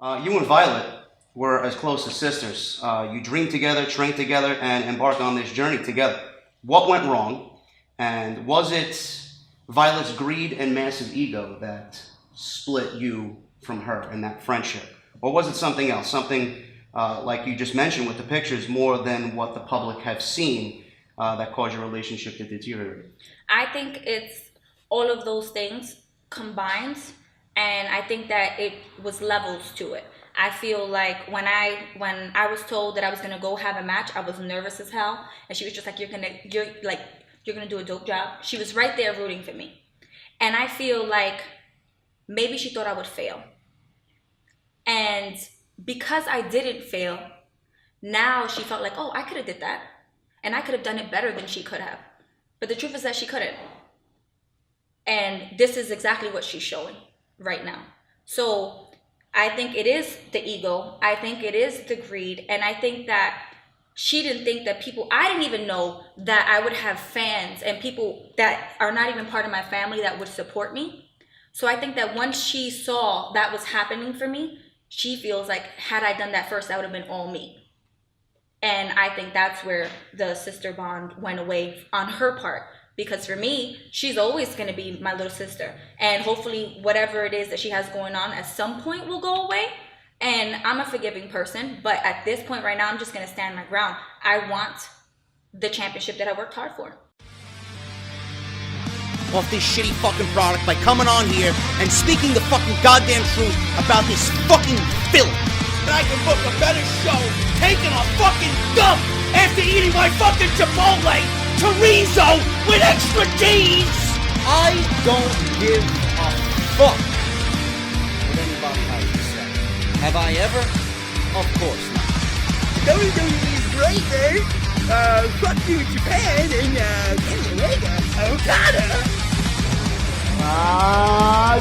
You and Violet were as close as sisters. You dreamed together, trained together, and embarked on this journey together. What went wrong? And was it Violet's greed and massive ego that split you from her in that friendship? Or was it something else? Something like you just mentioned with the pictures, more than what the public have seen that caused your relationship to deteriorate? I think it's all of those things combined, and I think that it was levels to it. I feel like when I was told that I was gonna go have a match, I was nervous as hell, and she was just like, you're gonna do a dope job. She was right there rooting for me, and I feel like maybe she thought I would fail, and because I didn't fail, now she felt like, oh, I could have did that, and I could have done it better than she could have. But the truth is that she couldn't, and this is exactly what she's showing right now. So I think it is the ego. I think it is the greed. And I think that she didn't think that I didn't even know that I would have fans and people that are not even part of my family that would support me. So I think that once she saw that was happening for me, she feels like, had I done that first, that would have been all me. And I think that's where the sister bond went away on her part. Because for me, she's always going to be my little sister. And hopefully whatever it is that she has going on at some point will go away. And I'm a forgiving person. But at this point right now, I'm just going to stand my ground. I want the championship that I worked hard for. Off this shitty fucking product by coming on here and speaking the fucking goddamn truth about this fucking filth. And I can book a better show taking a fucking dump after eating my fucking Chipotle chorizo with extra cheese! I don't give a fuck what anybody has to say. Have I ever? Of course not. WWE is great, man. Fuck you, Japan, and Kenny Omega, Okada.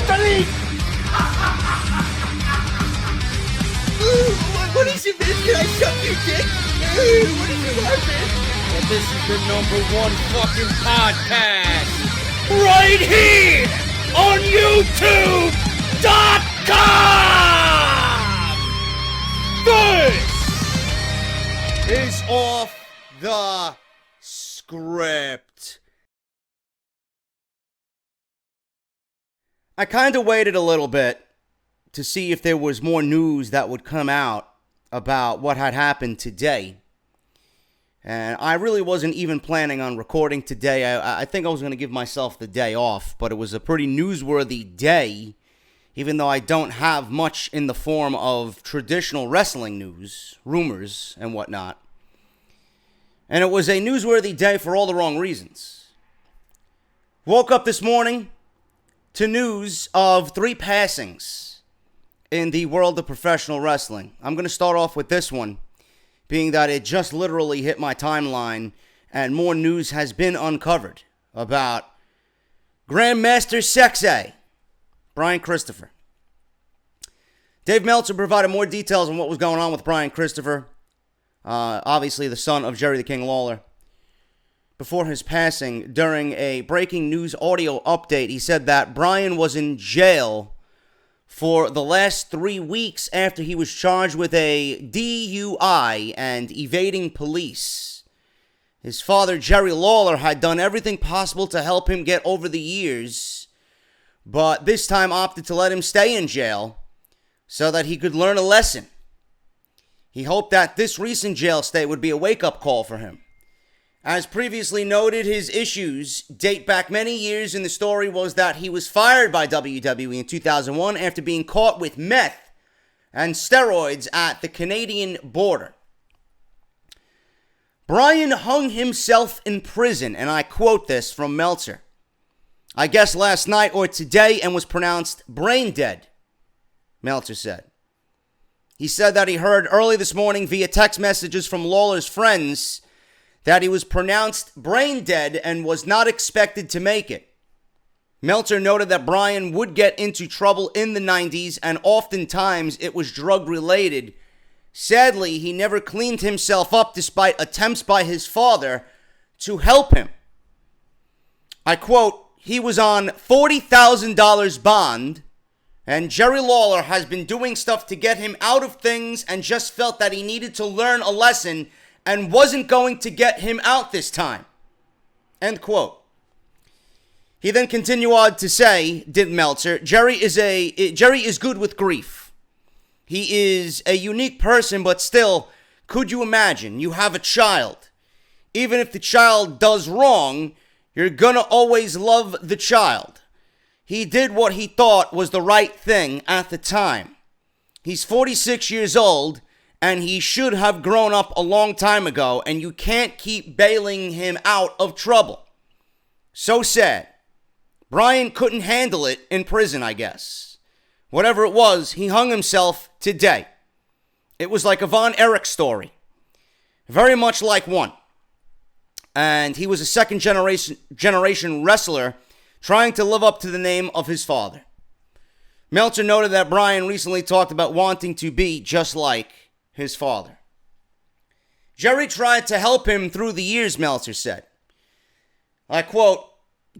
Delete! What is it, man? Can I suck your dick? What is it, man? And this is the #1 fucking podcast right here on YouTube.com! This is off the script. I kind of waited a little bit to see if there was more news that would come out about what had happened today. And I really wasn't even planning on recording today. I think I was going to give myself the day off, but it was a pretty newsworthy day, even though I don't have much in the form of traditional wrestling news, rumors, and whatnot. And it was a newsworthy day for all the wrong reasons. Woke up this morning to news of 3 passings in the world of professional wrestling. I'm going to start off with this one, being that it just literally hit my timeline and more news has been uncovered about Grandmaster Sexay, Brian Christopher. Dave Meltzer provided more details on what was going on with Brian Christopher, obviously the son of Jerry the King Lawler. Before his passing, during a breaking news audio update, he said that Brian was in jail for the last 3 weeks after he was charged with a DUI and evading police. His father, Jerry Lawler, had done everything possible to help him get over the years, but this time opted to let him stay in jail so that he could learn a lesson. He hoped that this recent jail stay would be a wake-up call for him. As previously noted, his issues date back many years, and the story was that he was fired by WWE in 2001 after being caught with meth and steroids at the Canadian border. Brian hung himself in prison, and I quote this from Meltzer, I guess last night or today, and was pronounced brain dead, Meltzer said. He said that he heard early this morning via text messages from Lawler's friends that he was pronounced brain dead and was not expected to make it. Meltzer noted that Brian would get into trouble in the 90s, and oftentimes it was drug-related. Sadly, he never cleaned himself up despite attempts by his father to help him. I quote, he was on $40,000 bond, And Jerry Lawler has been doing stuff to get him out of things and just felt that he needed to learn a lesson and wasn't going to get him out this time. End quote. He then continued on to say, did Meltzer, Jerry is good with grief. He is a unique person, but still, could you imagine? You have a child. Even if the child does wrong, you're gonna always love the child. He did what he thought was the right thing at the time. He's 46 years old, and he should have grown up a long time ago, and you can't keep bailing him out of trouble. So sad. Brian couldn't handle it in prison, I guess. Whatever it was, he hung himself today. It was like a Von Erich story. Very much like one. And he was a second generation wrestler trying to live up to the name of his father. Meltzer noted that Brian recently talked about wanting to be just like his father. Jerry tried to help him through the years, Meltzer said. I quote,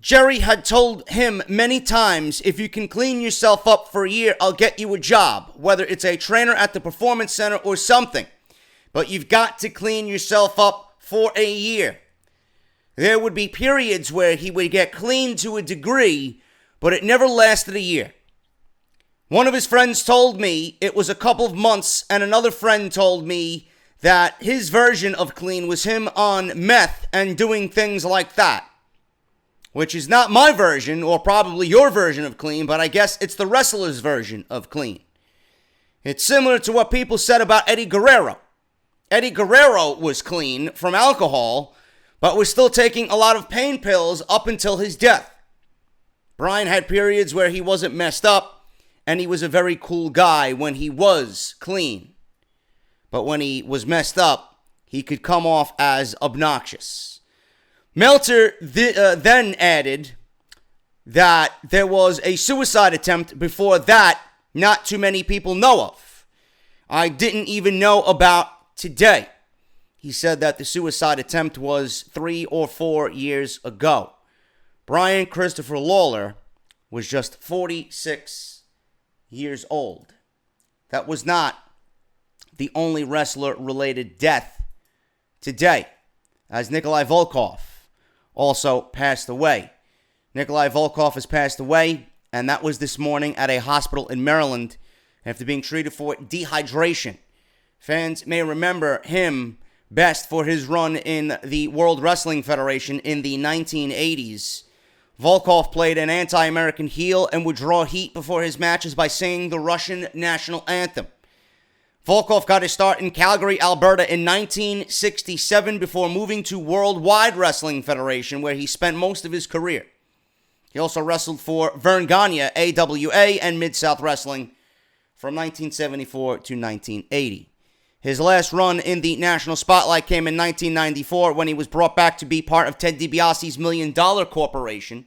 Jerry had told him many times, if you can clean yourself up for a year, I'll get you a job, whether it's a trainer at the performance center or something. But you've got to clean yourself up for a year. There would be periods where he would get clean to a degree, but it never lasted a year. One of his friends told me it was a couple of months, and another friend told me that his version of clean was him on meth and doing things like that. Which is not my version, or probably your version of clean, but I guess it's the wrestler's version of clean. It's similar to what people said about Eddie Guerrero. Eddie Guerrero was clean from alcohol, but was still taking a lot of pain pills up until his death. Brian had periods where he wasn't messed up, and he was a very cool guy when he was clean. But when he was messed up, he could come off as obnoxious. Meltzer then added that there was a suicide attempt before that not too many people know of. I didn't even know about today. He said that the suicide attempt was 3 or 4 years ago. Brian Christopher Lawler was just 46 years old. That was not the only wrestler-related death today, as Nikolai Volkoff also passed away. Nikolai Volkoff has passed away, and that was this morning at a hospital in Maryland after being treated for dehydration. Fans may remember him best for his run in the World Wrestling Federation in the 1980s. Volkoff played an anti-American heel and would draw heat before his matches by singing the Russian national anthem. Volkoff got his start in Calgary, Alberta in 1967 before moving to Worldwide Wrestling Federation, where he spent most of his career. He also wrestled for Vern Gagne, AWA, and Mid-South Wrestling from 1974 to 1980. His last run in the national spotlight came in 1994 when he was brought back to be part of Ted DiBiase's $1 Million Corporation.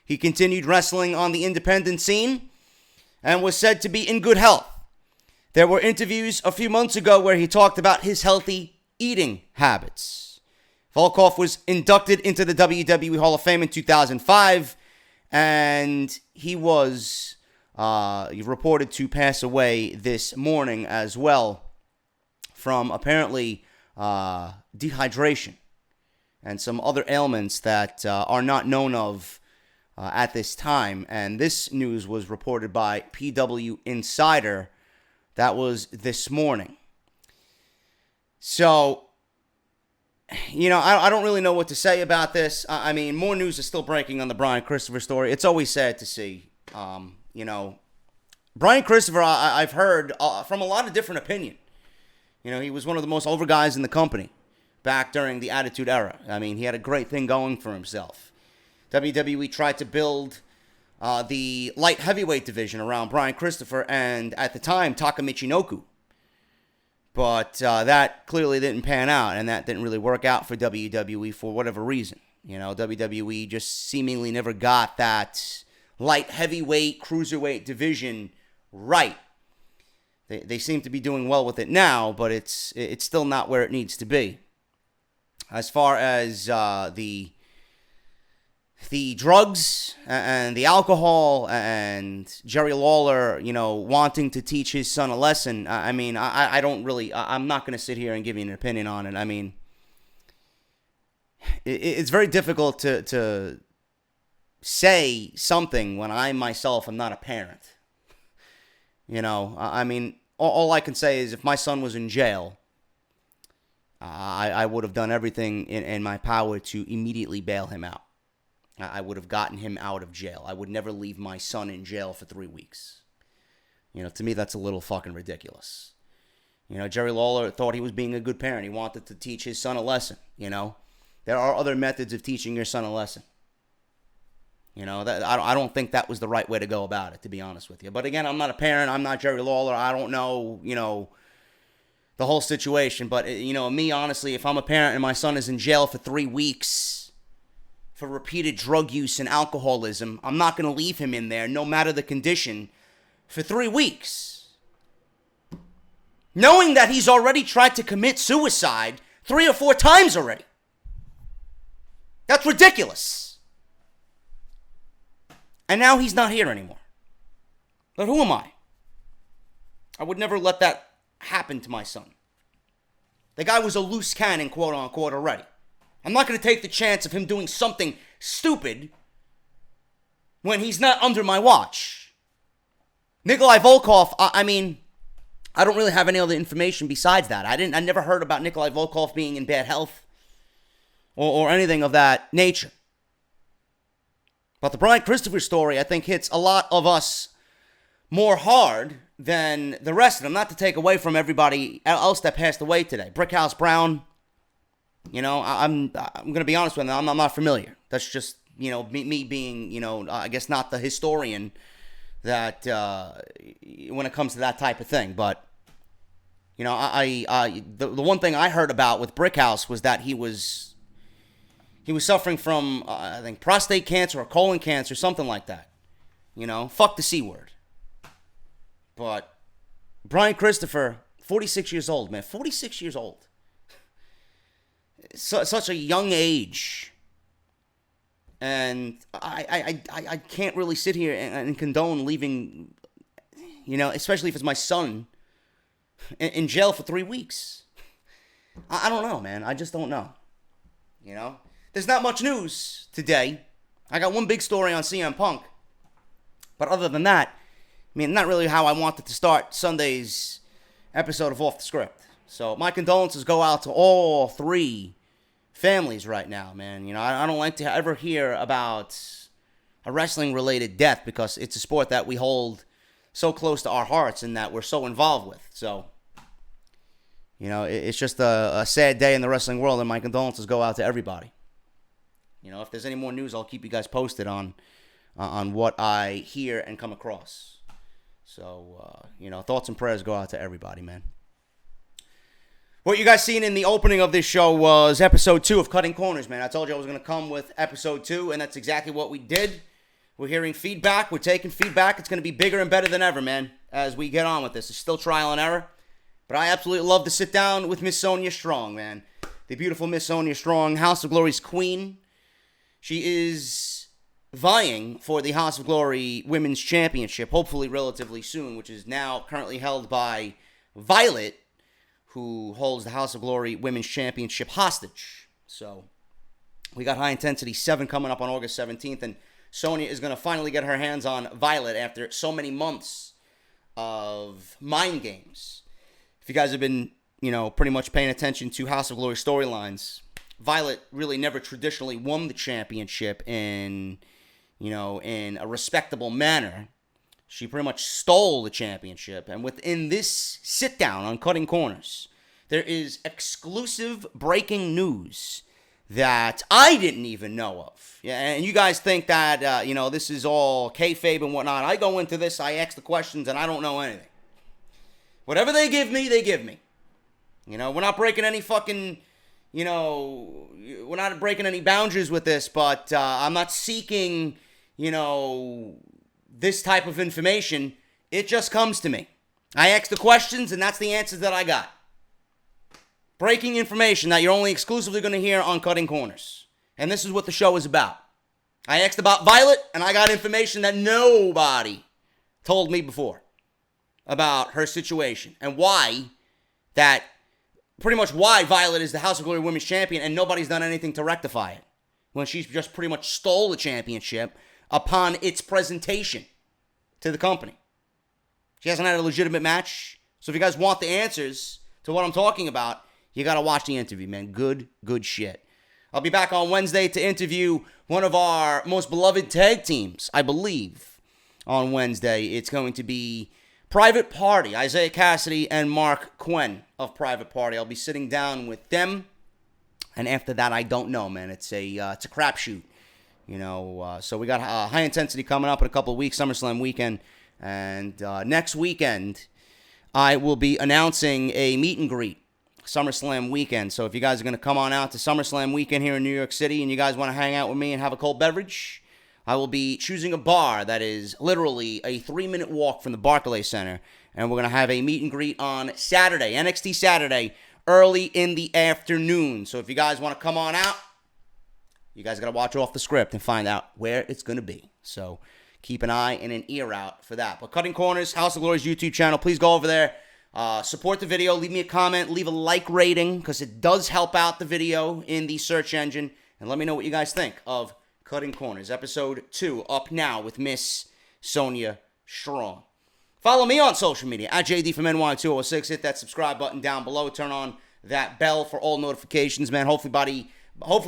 He continued wrestling on the independent scene and was said to be in good health. There were interviews a few months ago where he talked about his healthy eating habits. Volkoff was inducted into the WWE Hall of Fame in 2005, and he was reported to pass away this morning as well from apparently dehydration and some other ailments that are not known of at this time. And this news was reported by PW Insider. That was this morning. So, you know, I don't really know what to say about this. I mean, more news is still breaking on the Brian Christopher story. It's always sad to see. You know, Brian Christopher, I've heard from a lot of different opinion. You know, he was one of the most over guys in the company back during the Attitude Era. I mean, he had a great thing going for himself. WWE tried to build the light heavyweight division around Brian Christopher and, at the time, Taka Michinoku. But that clearly didn't pan out, and that didn't really work out for WWE for whatever reason. You know, WWE just seemingly never got that light heavyweight, cruiserweight division right. They seem to be doing well with it now, but it's still not where it needs to be. As far as the the drugs and the alcohol and Jerry Lawler, wanting to teach his son a lesson. I don't really, I'm not going to sit here and give you an opinion on it. I mean, it's very difficult to say something when I myself am not a parent. All I can say is if my son was in jail, I would have done everything in my power to immediately bail him out. I would have gotten him out of jail. I would never leave my son in jail for 3 weeks. To me, that's a little fucking ridiculous. Jerry Lawler thought he was being a good parent. He wanted to teach his son a lesson, There are other methods of teaching your son a lesson. I don't think that was the right way to go about it, to be honest with you. But again, I'm not a parent. I'm not Jerry Lawler. I don't know, the whole situation. But, me, honestly, if I'm a parent and my son is in jail for 3 weeks for repeated drug use and alcoholism, I'm not going to leave him in there, no matter the condition, for 3 weeks. Knowing that he's already tried to commit suicide 3 or 4 times already. That's ridiculous. And now he's not here anymore. But who am I? I would never let that happen to my son. The guy was a loose cannon, quote unquote, already. I'm not going to take the chance of him doing something stupid when he's not under my watch. Nikolai Volkoff, I don't really have any other information besides that. I never heard about Nikolai Volkoff being in bad health or anything of that nature. But the Brian Christopher story, I think, hits a lot of us more hard than the rest of them. Not to take away from everybody else that passed away today. Brickhouse Brown, I'm going to be honest with you, I'm not familiar. That's just, me being, I guess not the historian that, when it comes to that type of thing. But, the one thing I heard about with Brickhouse was that he was suffering from, I think, prostate cancer or colon cancer, something like that. Fuck the C word. But Brian Christopher, 46 years old, man. 46 years old. Such a young age. And I can't really sit here and condone leaving, especially if it's my son, in jail for 3 weeks. I don't know, man. I just don't know. There's not much news today. I got one big story on CM Punk. But other than that, not really how I wanted to start Sunday's episode of Off the Script. So my condolences go out to all 3 families right now, man. I don't like to ever hear about a wrestling-related death because it's a sport that we hold so close to our hearts and that we're so involved with. So, it's just a sad day in the wrestling world, and my condolences go out to everybody. If there's any more news, I'll keep you guys posted on what I hear and come across. So, thoughts and prayers go out to everybody, man. What you guys seen in the opening of this show was episode 2 of Cutting Corners, man. I told you I was going to come with episode 2, and that's exactly what we did. We're hearing feedback. We're taking feedback. It's going to be bigger and better than ever, man, as we get on with this. It's still trial and error, but I absolutely love to sit down with Miss Sonya Strong, man. The beautiful Miss Sonya Strong, House of Glory's queen. She is vying for the House of Glory Women's Championship, hopefully relatively soon, which is now currently held by Violet, who holds the House of Glory Women's Championship hostage. So, we got High Intensity 7 coming up on August 17th, and Sonya is going to finally get her hands on Violet after so many months of mind games. If you guys have been, pretty much paying attention to House of Glory storylines, Violet really never traditionally won the championship in a respectable manner. She pretty much stole the championship. And within this sit-down on Cutting Corners, there is exclusive breaking news that I didn't even know of. Yeah, and you guys think that, this is all kayfabe and whatnot. I go into this, I ask the questions, and I don't know anything. Whatever they give me, they give me. We're not breaking any fucking, we're not breaking any boundaries with this, but I'm not seeking, this type of information. It just comes to me. I ask the questions, and that's the answers that I got. Breaking information that you're only exclusively going to hear on Cutting Corners. And this is what the show is about. I asked about Violet, and I got information that nobody told me before about her situation and why Violet is the House of Glory Women's Champion and nobody's done anything to rectify it when she's just pretty much stole the championship upon its presentation to the company. She hasn't had a legitimate match. So if you guys want the answers to what I'm talking about, you got to watch the interview, man. Good shit. I'll be back on Wednesday to interview one of our most beloved tag teams, I believe, on Wednesday. It's going to be Private Party, Isaiah Cassidy and Mark Quinn of Private Party. I'll be sitting down with them. And after that, I don't know, man. It's a crapshoot. So we got high intensity coming up in a couple of weeks, SummerSlam weekend. And next weekend, I will be announcing a meet and greet, SummerSlam weekend. So if you guys are going to come on out to SummerSlam weekend here in New York City and you guys want to hang out with me and have a cold beverage, I will be choosing a bar that is literally a 3-minute walk from the Barclays Center. And we're going to have a meet and greet on Saturday, NXT Saturday, early in the afternoon. So if you guys want to come on out, you guys got to watch Off the Script and find out where it's going to be. So keep an eye and an ear out for that. But Cutting Corners, House of Glory's YouTube channel, please go over there. Support the video. Leave me a comment. Leave a like rating because it does help out the video in the search engine. And let me know what you guys think of Cutting Corners. Episode 2 up now with Miss Sonia Strong. Follow me on social media at JD from NY206. Hit that subscribe button down below. Turn on that bell for all notifications, man. Hopefully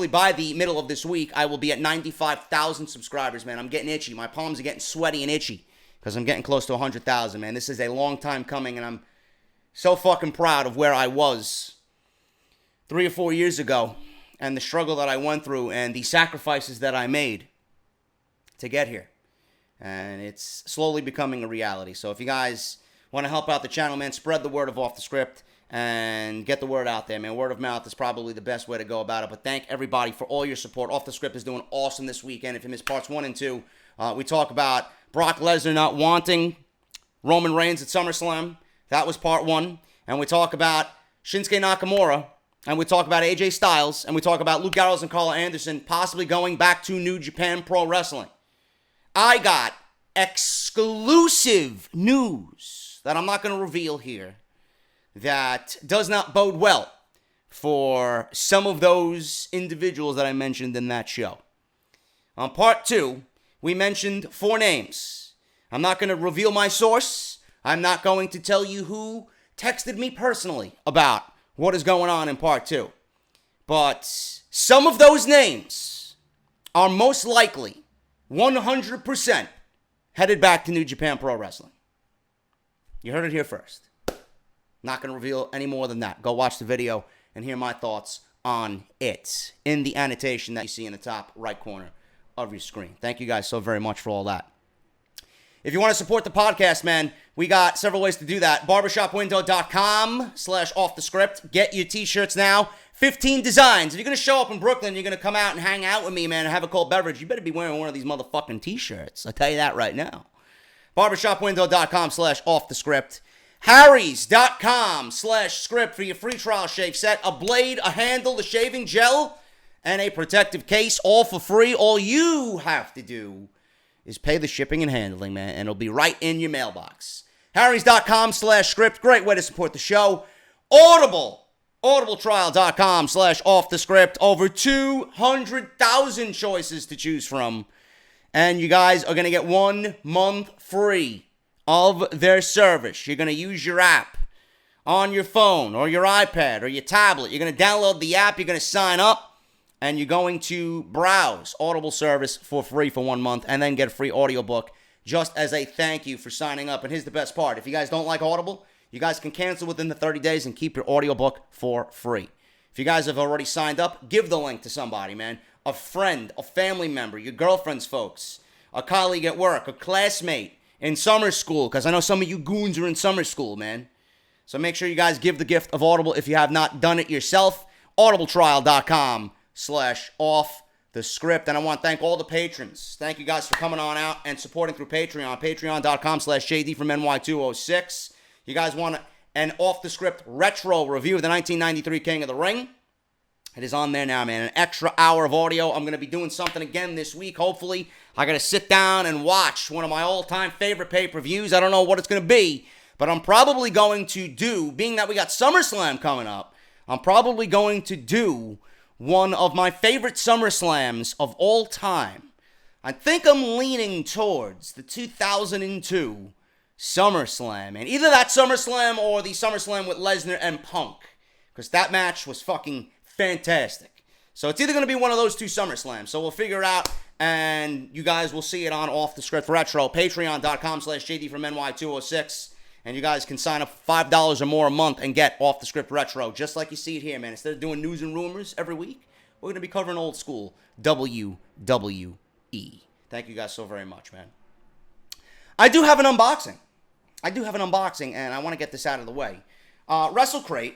by the middle of this week, I will be at 95,000 subscribers, man. I'm getting itchy. My palms are getting sweaty and itchy because I'm getting close to 100,000, man. This is a long time coming, and I'm so fucking proud of where I was 3 or 4 years ago and the struggle that I went through and the sacrifices that I made to get here. And it's slowly becoming a reality. So if you guys want to help out the channel, man, spread the word of Off the Script and get the word out there, man. Word of mouth is probably the best way to go about it. But thank everybody for all your support. Off the Script is doing awesome this weekend. If you missed parts 1 and 2, we talk about Brock Lesnar not wanting Roman Reigns at SummerSlam. That was part 1. And we talk about Shinsuke Nakamura. And we talk about AJ Styles. And we talk about Luke Gallows and Carl Anderson possibly going back to New Japan Pro Wrestling. I got exclusive news that I'm not going to reveal here that does not bode well for some of those individuals that I mentioned in that show. On part 2, we mentioned 4 names. I'm not going to reveal my source. I'm not going to tell you who texted me personally about what is going on in part 2. But some of those names are most likely 100% headed back to New Japan Pro Wrestling. You heard it here first. Not going to reveal any more than that. Go watch the video and hear my thoughts on it in the annotation that you see in the top right corner of your screen. Thank you guys so very much for all that. If you want to support the podcast, man, we got several ways to do that. Barbershopwindow.com/offthescript. Get your t-shirts now. 15 designs. If you're going to show up in Brooklyn, you're going to come out and hang out with me, man, and have a cold beverage, you better be wearing one of these motherfucking t-shirts. I'll tell you that right now. Barbershopwindow.com/offthescript. Harrys.com/script for your free trial shave set. A blade, a handle, a shaving gel, and a protective case, all for free. All you have to do is pay the shipping and handling, man, and it'll be right in your mailbox. Harrys.com/script. Great way to support the show. Audibletrial.com/offthescript. Over 200,000 choices to choose from. And you guys are going to get 1 month free of their service. You're going to use your app on your phone or your iPad or your tablet. You're going to download the app. You're going to sign up. And you're going to browse Audible service for free for 1 month and then get a free audiobook just as a thank you for signing up. And here's the best part. If you guys don't like Audible, you guys can cancel within the 30 days and keep your audiobook for free. If you guys have already signed up, give the link to somebody, man. A friend, a family member, your girlfriend's folks, a colleague at work, a classmate in summer school, because I know some of you goons are in summer school, man. So make sure you guys give the gift of Audible if you have not done it yourself. Audibletrial.com/offthescript. And I want to thank all the patrons. Thank you guys for coming on out and supporting through Patreon. Patreon.com/JD from NY206. You guys want an off the script retro review of the 1993 King of the Ring? It is on there now, man. An extra hour of audio. I'm going to be doing something again this week, hopefully. I got to sit down and watch one of my all-time favorite pay-per-views. I don't know what it's going to be, but I'm probably going to do, being that we got SummerSlam coming up, I'm probably going to do one of my favorite SummerSlams of all time. I think I'm leaning towards the 2002 SummerSlam, and either that SummerSlam or the SummerSlam with Lesnar and Punk, because that match was fucking fantastic. So it's either going to be one of those two SummerSlams. So we'll figure it out, and you guys will see it on Off the Script Retro, patreon.com/JD206. And you guys can sign up for $5 or more a month and get Off the Script Retro, just like you see it here, man. Instead of doing news and rumors every week, we're going to be covering old school WWE. Thank you guys so very much, man. I do have an unboxing, and I want to get this out of the way. WrestleCrate,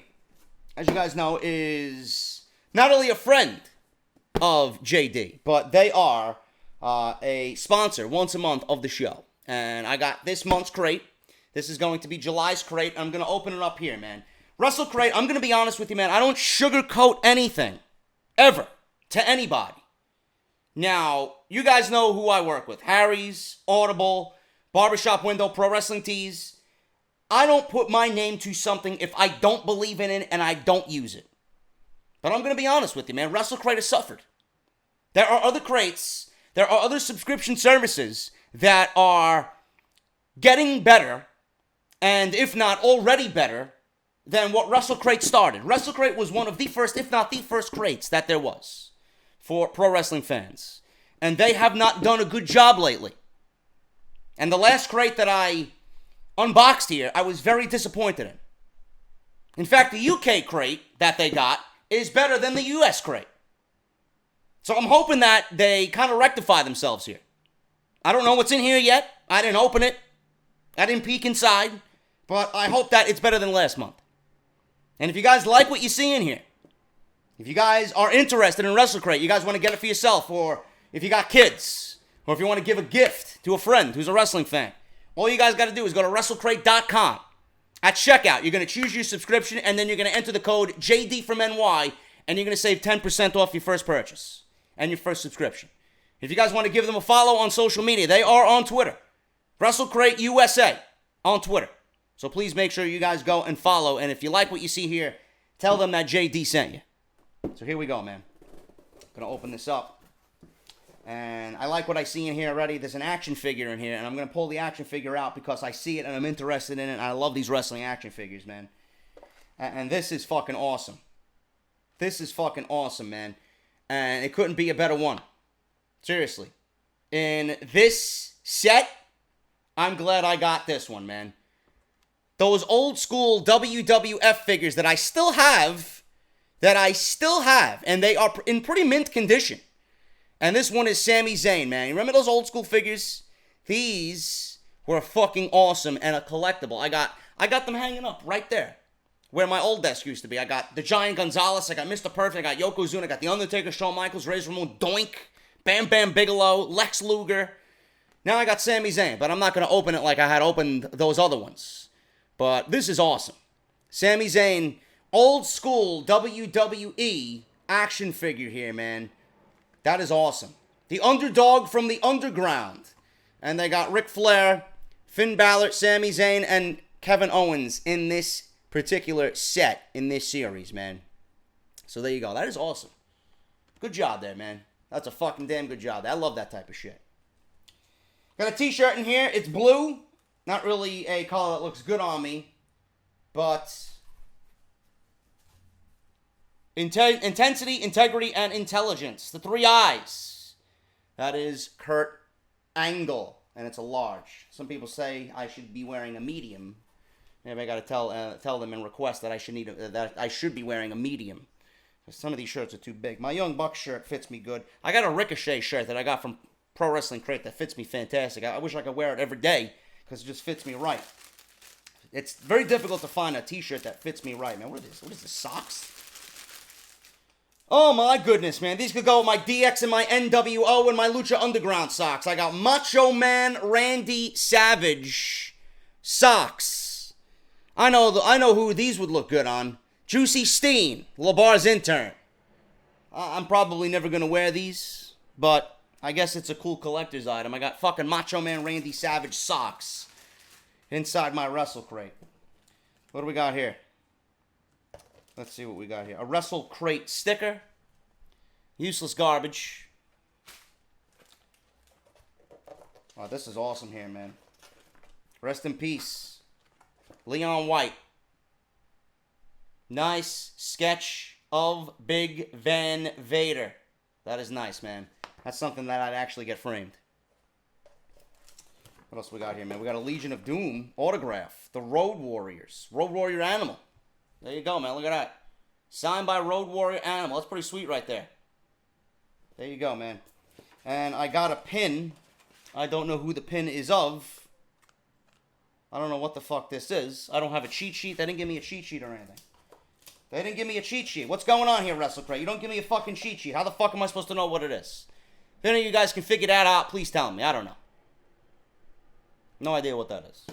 as you guys know, is not only a friend of JD, but they are a sponsor once a month of the show. And I got this month's crate. This is going to be July's crate. I'm going to open it up here, man. WrestleCrate, I'm going to be honest with you, man. I don't sugarcoat anything, ever, to anybody. Now, you guys know who I work with. Harry's, Audible, Barbershop Window, Pro Wrestling Tees. I don't put my name to something if I don't believe in it and I don't use it. But I'm going to be honest with you, man. WrestleCrate has suffered. There are other crates, there are other subscription services that are getting better, and if not already better, than what WrestleCrate started. WrestleCrate was one of the first, if not the first crates that there was for pro wrestling fans. And they have not done a good job lately. And the last crate that I unboxed here, I was very disappointed in. In fact, the UK crate that they got is better than the US crate. So I'm hoping that they kind of rectify themselves here. I don't know what's in here yet. I didn't open it. I didn't peek inside. But I hope that it's better than last month. And if you guys like what you see in here, if you guys are interested in WrestleCrate, you guys want to get it for yourself, or if you got kids, or if you want to give a gift to a friend who's a wrestling fan, all you guys got to do is go to WrestleCrate.com. At checkout, you're going to choose your subscription, and then you're going to enter the code JD from NY, and you're going to save 10% off your first purchase and your first subscription. If you guys want to give them a follow on social media, they are on Twitter. WrestleCrate USA on Twitter. So please make sure you guys go and follow. And if you like what you see here, tell them that JD sent you. So here we go, man. I'm going to open this up. And I like what I see in here already. There's an action figure in here. And I'm going to pull the action figure out because I see it and I'm interested in it. And I love these wrestling action figures, man. And this is fucking awesome. This is fucking awesome, man. And it couldn't be a better one. Seriously. In this set, I'm glad I got this one, man. Those old school WWF figures that I still have, and they are in pretty mint condition. And this one is Sami Zayn, man. You remember those old school figures? These were fucking awesome and a collectible. I got them hanging up right there, where my old desk used to be. I got the Giant Gonzalez, I got Mr. Perfect, I got Yokozuna, I got The Undertaker, Shawn Michaels, Razor Ramon, Doink, Bam Bam Bigelow, Lex Luger. Now I got Sami Zayn, but I'm not going to open it like I had opened those other ones. But this is awesome. Sami Zayn, old school WWE action figure here, man. That is awesome. The underdog from the underground. And they got Ric Flair, Finn Balor, Sami Zayn, and Kevin Owens in this particular set, in this series, man. So there you go. That is awesome. Good job there, man. That's a fucking damn good job. I love that type of shit. Got a t-shirt in here. It's blue. Not really a color that looks good on me, but intensity, integrity, and intelligence. The 3 I's. That is Kurt Angle, and it's a large. Some people say I should be wearing a medium. Maybe I got to tell them and request that that I should be wearing a medium. Some of these shirts are too big. My Young Bucks shirt fits me good. I got a Ricochet shirt that I got from Pro Wrestling Crate that fits me fantastic. I wish I could wear it every day, because it just fits me right. It's very difficult to find a t-shirt that fits me right, man. What is this? What is this, socks? Oh my goodness, man. These could go with my DX and my NWO and my Lucha Underground socks. I got Macho Man Randy Savage socks. I know who these would look good on. Juicy Steen, LeBar's intern. I'm probably never going to wear these, but I guess it's a cool collector's item. I got fucking Macho Man Randy Savage socks inside my Wrestle Crate. What do we got here? Let's see what we got here. A Wrestle Crate sticker. Useless garbage. Oh, this is awesome here, man. Rest in peace, Leon White. Nice sketch of Big Van Vader. That is nice, man. That's something that I'd actually get framed. What else we got here, man? We got a Legion of Doom autograph. The Road Warriors. Road Warrior Animal. There you go, man. Look at that. Signed by Road Warrior Animal. That's pretty sweet right there. There you go, man. And I got a pin. I don't know who the pin is of. I don't know what the fuck this is. I don't have a cheat sheet. They didn't give me a cheat sheet or anything. They didn't give me a cheat sheet. What's going on here, WrestleCrate? You don't give me a fucking cheat sheet. How the fuck am I supposed to know what it is? If any of you guys can figure that out, please tell me. I don't know. No idea what that is.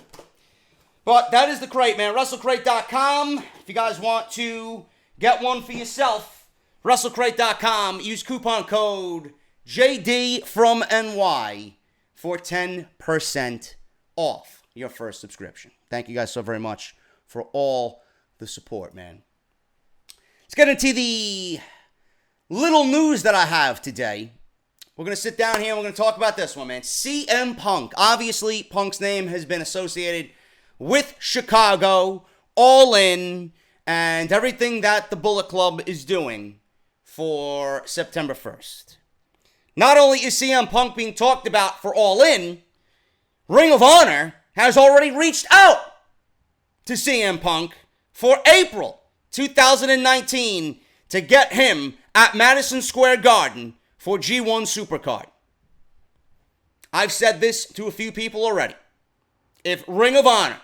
But that is the crate, man. WrestleCrate.com. If you guys want to get one for yourself, WrestleCrate.com. Use coupon code JDFROMNY for 10% off your first subscription. Thank you guys so very much for all the support, man. Let's get into the little news that I have today. We're going to sit down here and we're going to talk about this one, man. CM Punk. Obviously, Punk's name has been associated with Chicago, All In, and everything that the Bullet Club is doing for September 1st. Not only is CM Punk being talked about for All In, Ring of Honor has already reached out to CM Punk for April 2019 to get him at Madison Square Garden for G1 Supercard. I've said this to a few people already. If Ring of Honor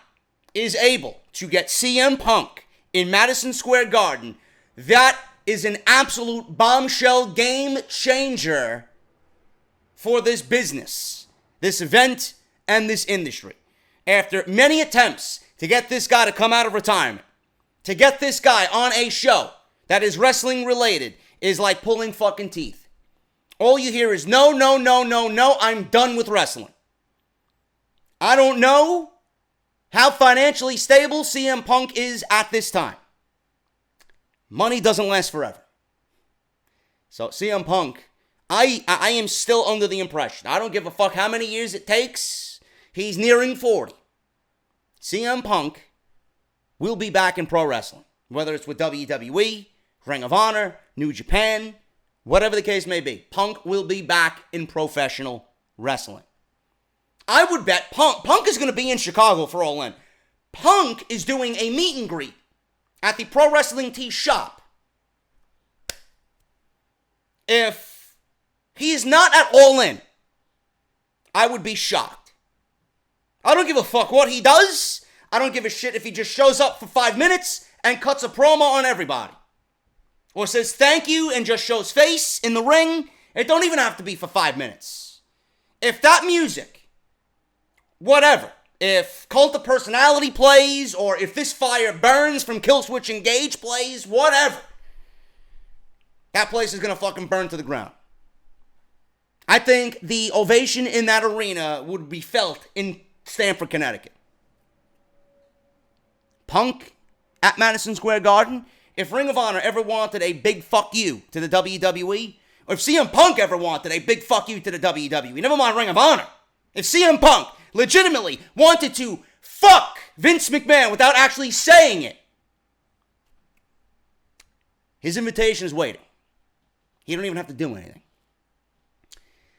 is able to get CM Punk in Madison Square Garden, that is an absolute bombshell game changer for this business, this event, and this industry. After many attempts to get this guy to come out of retirement, to get this guy on a show that is wrestling related is like pulling fucking teeth. All you hear is no, no, no, no, no, I'm done with wrestling. I don't know how financially stable CM Punk is at this time. Money doesn't last forever. So CM Punk, I am still under the impression, I don't give a fuck how many years it takes, he's nearing 40. CM Punk will be back in pro wrestling, whether it's with WWE, Ring of Honor, New Japan, whatever the case may be. Punk will be back in professional wrestling. I would bet Punk is going to be in Chicago for All In. Punk is doing a meet and greet at the Pro Wrestling Tee shop. If he is not at All In, I would be shocked. I don't give a fuck what he does. I don't give a shit if he just shows up for 5 minutes and cuts a promo on everybody. Or says thank you and just shows face in the ring. It don't even have to be for 5 minutes. If that music, whatever, if Cult of Personality plays, or if This Fire Burns from Killswitch Engage plays, whatever, that place is going to fucking burn to the ground. I think the ovation in that arena would be felt in Stamford, Connecticut. Punk at Madison Square Garden. If Ring of Honor ever wanted a big fuck you to the WWE, or if CM Punk ever wanted a big fuck you to the WWE, never mind Ring of Honor, if CM Punk legitimately wanted to fuck Vince McMahon without actually saying it, his invitation is waiting. He don't even have to do anything.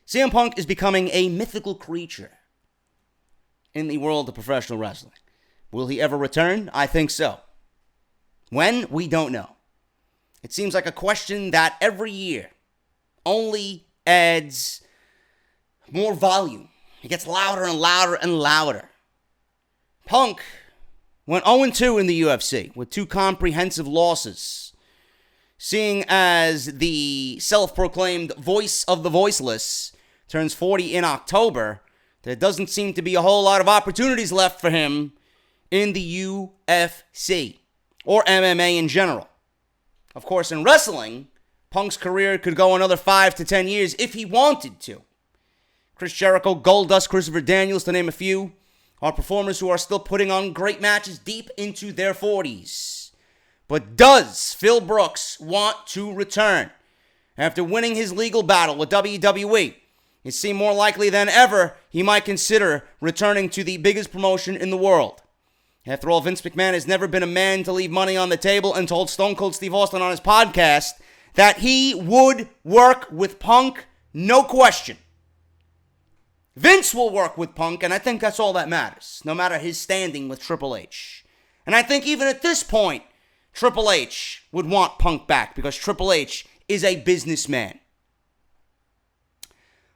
CM Punk is becoming a mythical creature in the world of professional wrestling. Will he ever return? I think so. When? We don't know. It seems like a question that every year only adds more volume. It gets louder and louder and louder. Punk went 0-2 in the UFC with 2 comprehensive losses. Seeing as the self-proclaimed voice of the voiceless turns 40 in October, there doesn't seem to be a whole lot of opportunities left for him in the UFC or MMA in general. Of course, in wrestling, Punk's career could go another 5 to 10 years if he wanted to. Chris Jericho, Goldust, Christopher Daniels, to name a few, are performers who are still putting on great matches deep into their 40s. But does Phil Brooks want to return? After winning his legal battle with WWE, it seemed more likely than ever he might consider returning to the biggest promotion in the world. After all, Vince McMahon has never been a man to leave money on the table and told Stone Cold Steve Austin on his podcast that he would work with Punk, no question. Vince will work with Punk, and I think that's all that matters, no matter his standing with Triple H. And I think even at this point, Triple H would want Punk back because Triple H is a businessman.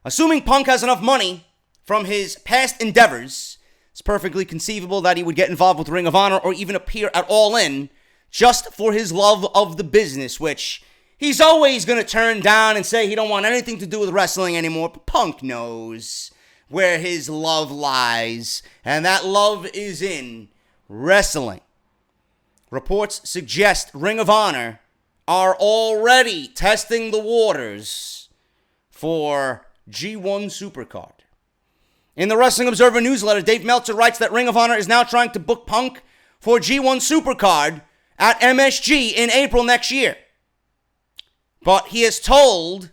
Assuming Punk has enough money from his past endeavors, it's perfectly conceivable that he would get involved with Ring of Honor or even appear at All In just for his love of the business, which he's always going to turn down and say he don't want anything to do with wrestling anymore. But Punk knows where his love lies, and that love is in wrestling. Reports suggest Ring of Honor are already testing the waters for G1 Supercard. In the Wrestling Observer newsletter, Dave Meltzer writes that Ring of Honor is now trying to book Punk for G1 Supercard at MSG in April next year. But he has told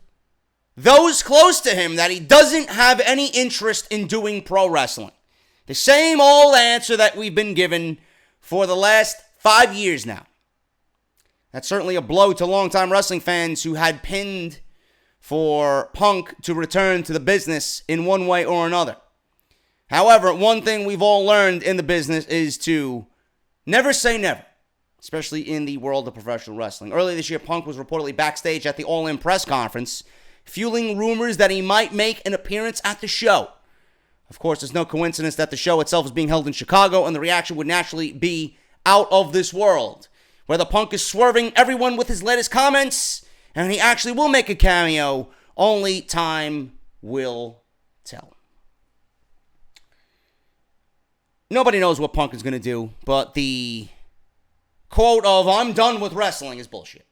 those close to him that he doesn't have any interest in doing pro wrestling. The same old answer that we've been given for the last 5 years now. That's certainly a blow to longtime wrestling fans who had pinned for Punk to return to the business in one way or another. However, one thing we've all learned in the business is to never say never, especially in the world of professional wrestling. Earlier this year, Punk was reportedly backstage at the All In press conference, fueling rumors that he might make an appearance at the show. Of course, it's no coincidence that the show itself is being held in Chicago, and the reaction would naturally be out of this world, where the Punk is swerving everyone with his latest comments, and he actually will make a cameo. Only time will tell. Nobody knows what Punk is going to do, but the quote of "I'm done with wrestling" is bullshit.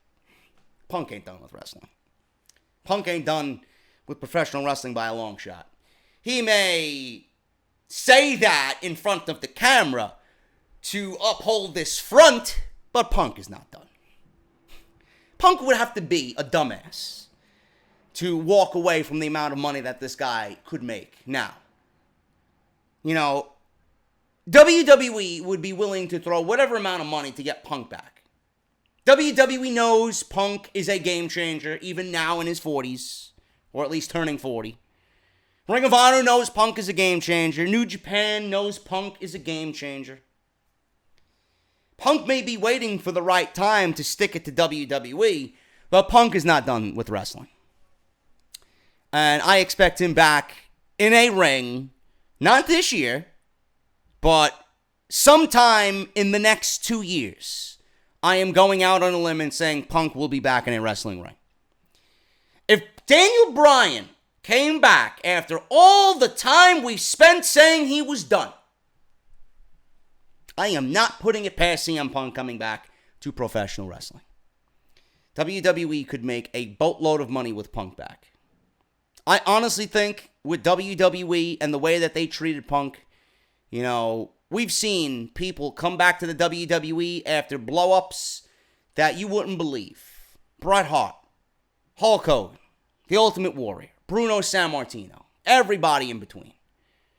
Punk ain't done with wrestling. Punk ain't done with professional wrestling by a long shot. He may say that in front of the camera to uphold this front, but Punk is not done. Punk would have to be a dumbass to walk away from the amount of money that this guy could make. Now, you know, WWE would be willing to throw whatever amount of money to get Punk back. WWE knows Punk is a game changer, even now in his 40s, or at least turning 40. Ring of Honor knows Punk is a game changer. New Japan knows Punk is a game changer. Punk may be waiting for the right time to stick it to WWE, but Punk is not done with wrestling. And I expect him back in a ring, not this year, but sometime in the next 2 years. I am going out on a limb and saying Punk will be back in a wrestling ring. If Daniel Bryan came back after all the time we spent saying he was done, I am not putting it past CM Punk coming back to professional wrestling. WWE could make a boatload of money with Punk back. I honestly think with WWE and the way that they treated Punk, you know, we've seen people come back to the WWE after blow-ups that you wouldn't believe. Bret Hart, Hulk Hogan, The Ultimate Warrior, Bruno Sammartino, everybody in between.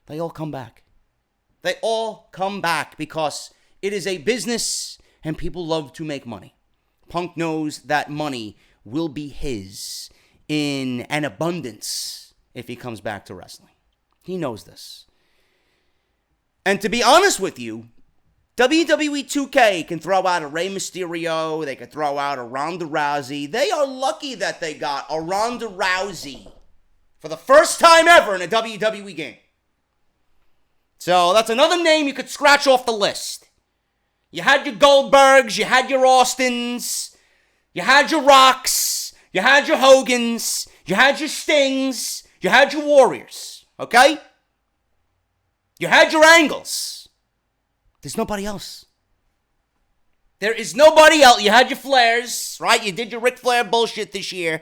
They all come back. They all come back because it is a business and people love to make money. Punk knows that money will be his in an abundance if he comes back to wrestling. He knows this. And to be honest with you, WWE 2K can throw out a Rey Mysterio. They can throw out a Ronda Rousey. They are lucky that they got a Ronda Rousey for the first time ever in a WWE game. So that's another name you could scratch off the list. You had your Goldbergs, you had your Austins, you had your Rocks, you had your Hogans, you had your Stings, you had your Warriors, okay? You had your Angles. There's nobody else. There is nobody else. You had your flares, right? You did your Ric Flair bullshit this year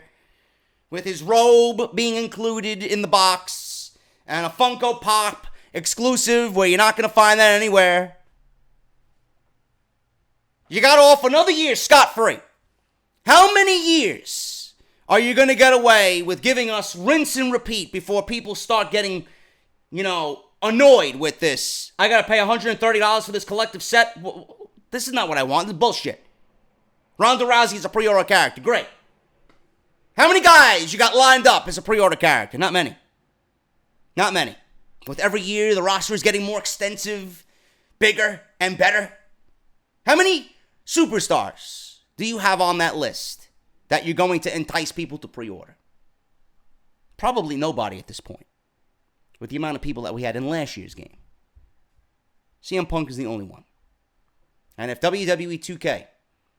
with his robe being included in the box and a Funko Pop exclusive where you're not going to find that anywhere. You got off another year scot-free. How many years are you going to get away with giving us rinse and repeat before people start getting, annoyed with this? I got to pay $130 for this collective set. This is not what I want. This is bullshit. Ronda Rousey is a pre-order character. Great. How many guys you got lined up as a pre-order character? Not many. Not many. With every year, the roster is getting more extensive, bigger, and better. How many superstars do you have on that list that you're going to entice people to pre-order? Probably nobody at this point, with the amount of people that we had in last year's game. CM Punk is the only one. And if WWE 2K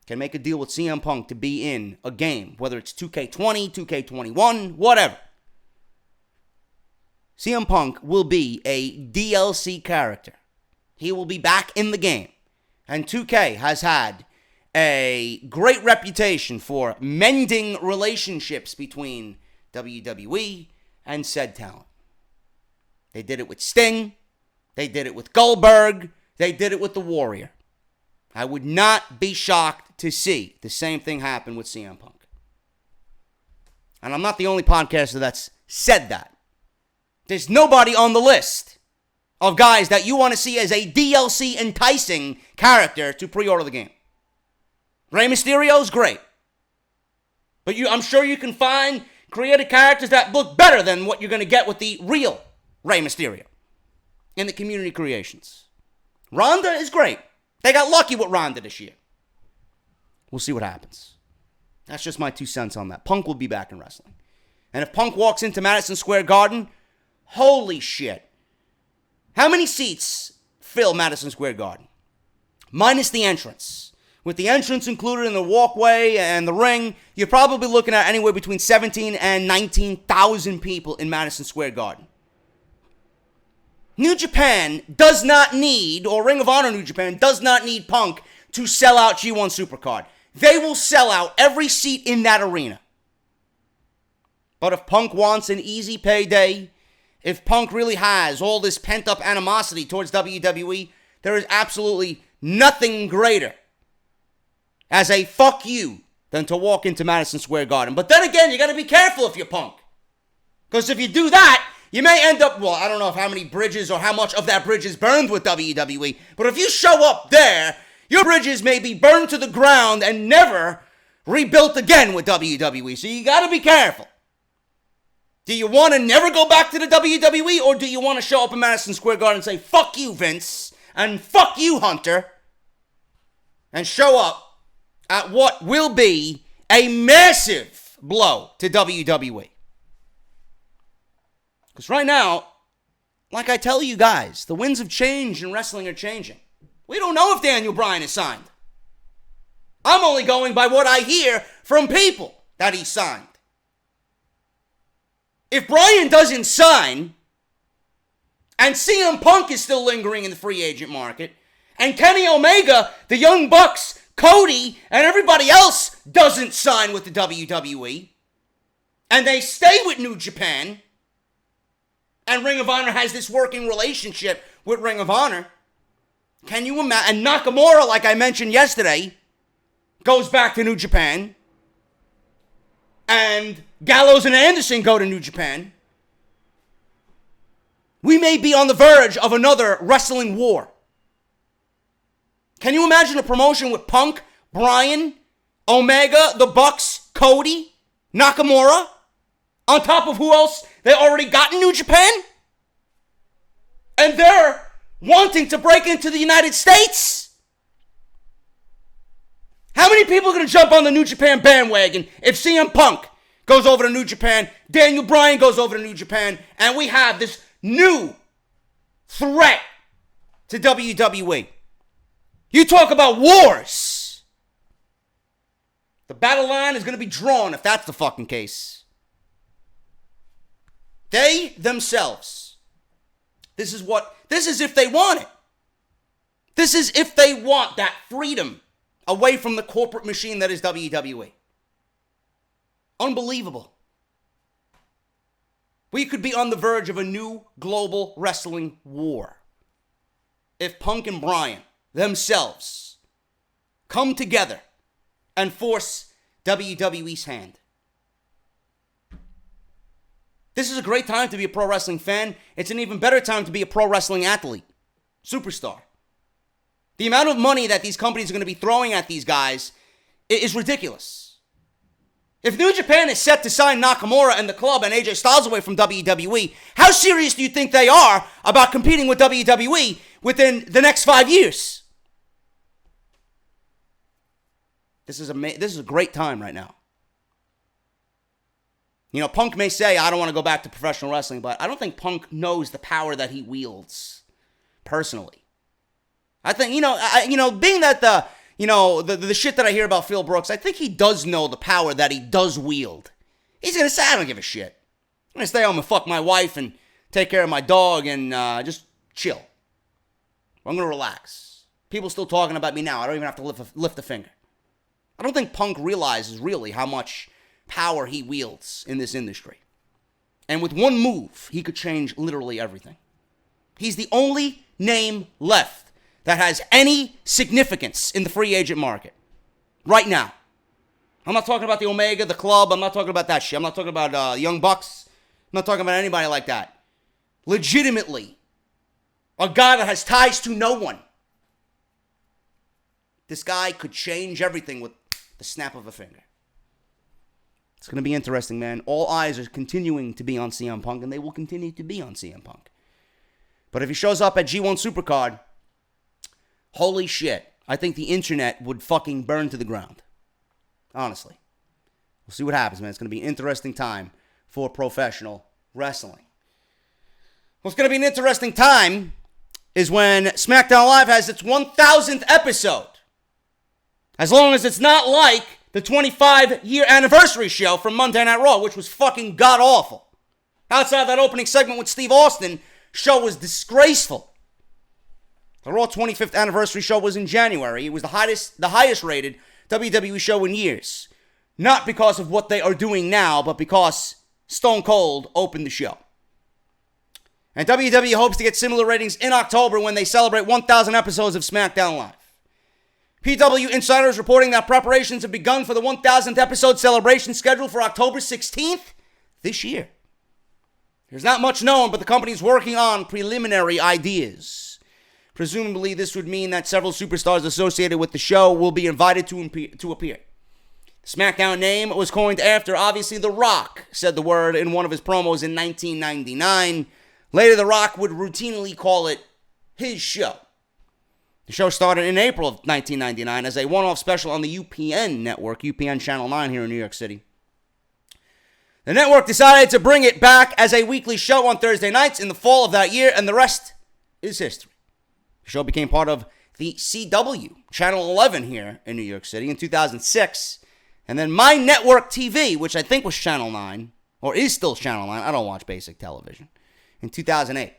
can make a deal with CM Punk to be in a game, whether it's 2K20, 2K21, whatever, CM Punk will be a DLC character. He will be back in the game. And 2K has had a great reputation for mending relationships between WWE and said talent. They did it with Sting. They did it with Goldberg. They did it with The Warrior. I would not be shocked to see the same thing happen with CM Punk. And I'm not the only podcaster that's said that. There's nobody on the list of guys that you want to see as a DLC enticing character to pre-order the game. Rey Mysterio's great. But I'm sure you can find creative characters that look better than what you're going to get with the real Rey Mysterio in the community creations. Ronda is great. They got lucky with Ronda this year. We'll see what happens. That's just my 2 cents on that. Punk will be back in wrestling. And if Punk walks into Madison Square Garden, holy shit. How many seats fill Madison Square Garden? Minus the entrance. With the entrance included in the walkway and the ring, you're probably looking at anywhere between 17 and 19,000 people in Madison Square Garden. New Japan does not need, or Ring of Honor New Japan does not need Punk to sell out G1 Supercard. They will sell out every seat in that arena. But if Punk wants an easy payday, if Punk really has all this pent-up animosity towards WWE, there is absolutely nothing greater as a fuck you than to walk into Madison Square Garden. But then again, you got to be careful if you're Punk. Because if you do that, you may end up, I don't know how many bridges or how much of that bridge is burned with WWE, but if you show up there, your bridges may be burned to the ground and never rebuilt again with WWE. So you got to be careful. Do you want to never go back to the WWE, or do you want to show up in Madison Square Garden and say, fuck you, Vince, and fuck you, Hunter, and show up at what will be a massive blow to WWE? Because right now, like I tell you guys, the winds of change in wrestling are changing. We don't know if Daniel Bryan is signed. I'm only going by what I hear from people that he's signed. If Bryan doesn't sign, and CM Punk is still lingering in the free agent market, and Kenny Omega, the Young Bucks, Cody, and everybody else doesn't sign with the WWE, and they stay with New Japan, and Ring of Honor has this working relationship with Ring of Honor, can you imagine? And Nakamura, like I mentioned yesterday, goes back to New Japan, and Gallows and Anderson go to New Japan. We may be on the verge of another wrestling war. Can you imagine a promotion with Punk, Bryan, Omega, the Bucks, Cody, Nakamura, on top of who else they already got in New Japan? And they're wanting to break into the United States? How many people are going to jump on the New Japan bandwagon if CM Punk goes over to New Japan, Daniel Bryan goes over to New Japan, and we have this new threat to WWE? You talk about wars. The battle line is going to be drawn if that's the fucking case. They themselves, this is if they want it. This is if they want that freedom away from the corporate machine that is WWE. Unbelievable. We could be on the verge of a new global wrestling war if Punk and Bryan themselves come together and force WWE's hand. This is a great time to be a pro wrestling fan. It's an even better time to be a pro wrestling athlete, superstar. The amount of money that these companies are going to be throwing at these guys is ridiculous. If New Japan is set to sign Nakamura and the club and AJ Styles away from WWE, how serious do you think they are about competing with WWE within the next 5 years? This is a great time right now. You know, Punk may say, I don't want to go back to professional wrestling, but I don't think Punk knows the power that he wields, personally. I think, being that the shit that I hear about Phil Brooks, I think he does know the power that he does wield. He's going to say, I don't give a shit. I'm going to stay home and fuck my wife and take care of my dog and just chill. I'm going to relax. People still talking about me now. I don't even have to lift a finger. I don't think Punk realizes really how much power he wields in this industry. And with one move, he could change literally everything. He's the only name left that has any significance in the free agent market right now. I'm not talking about the Omega, the club. I'm not talking about that shit. I'm not talking about Young Bucks. I'm not talking about anybody like that. Legitimately, a guy that has ties to no one. This guy could change everything with the snap of a finger. It's going to be interesting, man. All eyes are continuing to be on CM Punk, and they will continue to be on CM Punk. But if he shows up at G1 Supercard, holy shit, I think the internet would fucking burn to the ground. Honestly. We'll see what happens, man. It's going to be an interesting time for professional wrestling. What's going to be an interesting time is when SmackDown Live has its 1,000th episode. As long as it's not like the 25-year anniversary show from Monday Night Raw, which was fucking god-awful. Outside of that opening segment with Steve Austin, show was disgraceful. The Raw 25th anniversary show was in January. It was the highest rated WWE show in years. Not because of what they are doing now, but because Stone Cold opened the show. And WWE hopes to get similar ratings in October when they celebrate 1,000 episodes of SmackDown Live. PW Insider is reporting that preparations have begun for the 1,000th episode celebration scheduled for October 16th this year. There's not much known, but the company is working on preliminary ideas. Presumably, this would mean that several superstars associated with the show will be invited to appear. The SmackDown name was coined after, obviously, The Rock said the word in one of his promos in 1999. Later, The Rock would routinely call it his show. The show started in April of 1999 as a one-off special on the UPN network, UPN Channel 9 here in New York City. The network decided to bring it back as a weekly show on Thursday nights in the fall of that year, and the rest is history. The show became part of the CW, Channel 11 here in New York City in 2006, and then My Network TV, which I think was Channel 9, or is still Channel 9, I don't watch basic television, in 2008.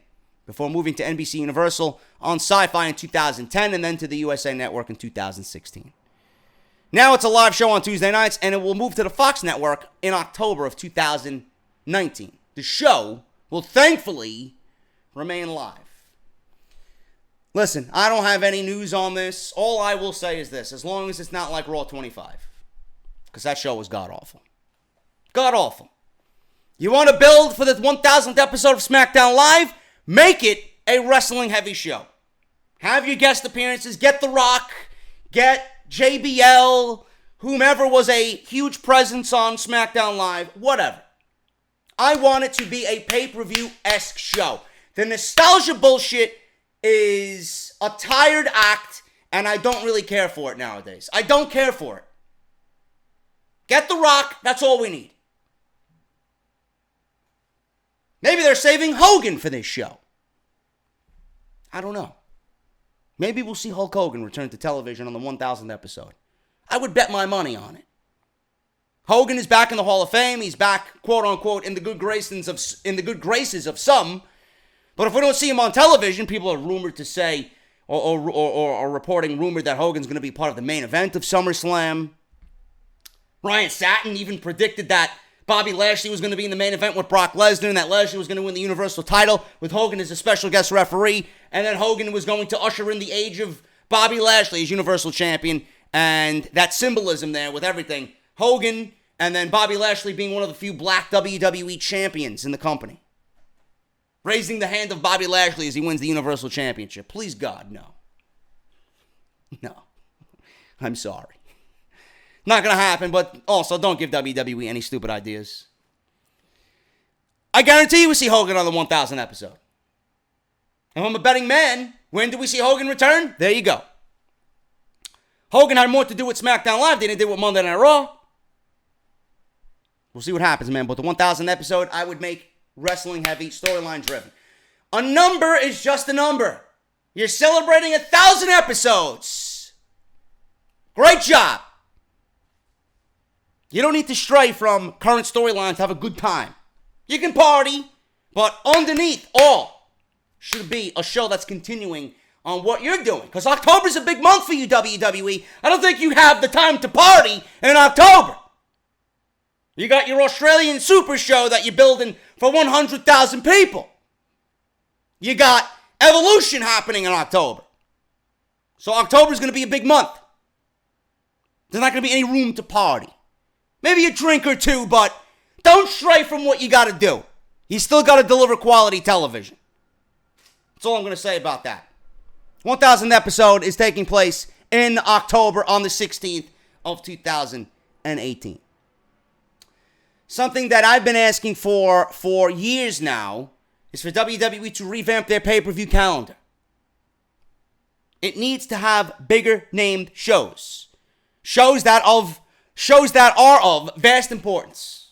Before moving to NBC Universal on Sci-Fi in 2010 and then to the USA Network in 2016. Now it's a live show on Tuesday nights and it will move to the Fox Network in October of 2019. The show will thankfully remain live. Listen, I don't have any news on this. All I will say is this, as long as it's not like Raw 25. Because that show was god-awful. God-awful. You want to build for the 1,000th episode of SmackDown Live? Make it a wrestling-heavy show. Have your guest appearances. Get The Rock. Get JBL. Whomever was a huge presence on SmackDown Live. Whatever. I want it to be a pay-per-view-esque show. The nostalgia bullshit is a tired act, and I don't really care for it nowadays. I don't care for it. Get The Rock. That's all we need. Maybe they're saving Hogan for this show. I don't know. Maybe we'll see Hulk Hogan return to television on the 1,000th episode. I would bet my money on it. Hogan is back in the Hall of Fame. He's back, quote unquote, in the good graces of some. But if we don't see him on television, people are rumored to say, or reporting rumored that Hogan's going to be part of the main event of SummerSlam. Ryan Satin even predicted that Bobby Lashley was going to be in the main event with Brock Lesnar and that Lashley was going to win the Universal title with Hogan as a special guest referee. And then Hogan was going to usher in the age of Bobby Lashley as Universal Champion. And that symbolism there with everything. Hogan and then Bobby Lashley being one of the few black WWE champions in the company. Raising the hand of Bobby Lashley as he wins the Universal Championship. Please, God, no. No. I'm sorry. Not going to happen, but also don't give WWE any stupid ideas. I guarantee you we see Hogan on the 1000th episode. If I'm a betting man, when do we see Hogan return? There you go. Hogan had more to do with SmackDown Live than he did with Monday Night Raw. We'll see what happens, man. But the 1000th episode, I would make wrestling heavy, storyline driven. A number is just a number. You're celebrating 1,000 episodes. Great job. You don't need to stray from current storylines to have a good time. You can party, but underneath all should be a show that's continuing on what you're doing. Because October's a big month for you, WWE. I don't think you have the time to party in October. You got your Australian Super Show that you're building for 100,000 people. You got Evolution happening in October. So October's going to be a big month. There's not going to be any room to party. Maybe a drink or two, but don't stray from what you got to do. You still got to deliver quality television. That's all I'm going to say about that. 1000th episode is taking place in October on the 16th of 2018. Something that I've been asking for years now is for WWE to revamp their pay-per-view calendar. It needs to have bigger named shows. Shows that are of vast importance.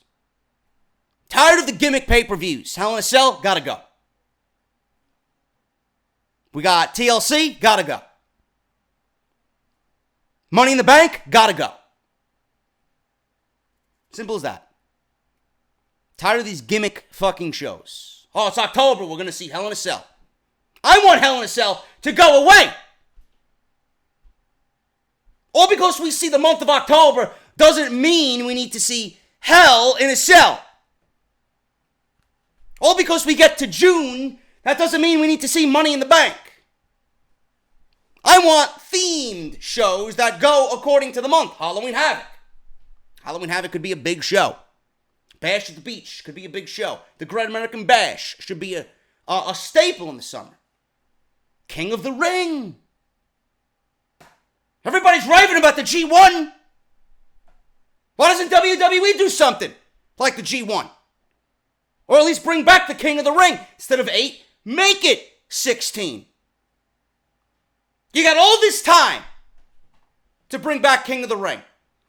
Tired of the gimmick pay-per-views. Hell in a Cell, gotta go. We got TLC, gotta go. Money in the Bank, gotta go. Simple as that. Tired of these gimmick fucking shows. Oh, it's October, we're gonna see Hell in a Cell. I want Hell in a Cell to go away. All because we see the month of October doesn't mean we need to see Hell in a Cell. All because we get to June, that doesn't mean we need to see Money in the Bank. I want themed shows that go according to the month. Halloween Havoc. Halloween Havoc could be a big show. Bash at the Beach could be a big show. The Great American Bash should be a staple in the summer. King of the Ring. Everybody's raving about the G1. Why doesn't WWE do something like the G1? Or at least bring back the King of the Ring. Instead of 8, make it 16. You got all this time to bring back King of the Ring.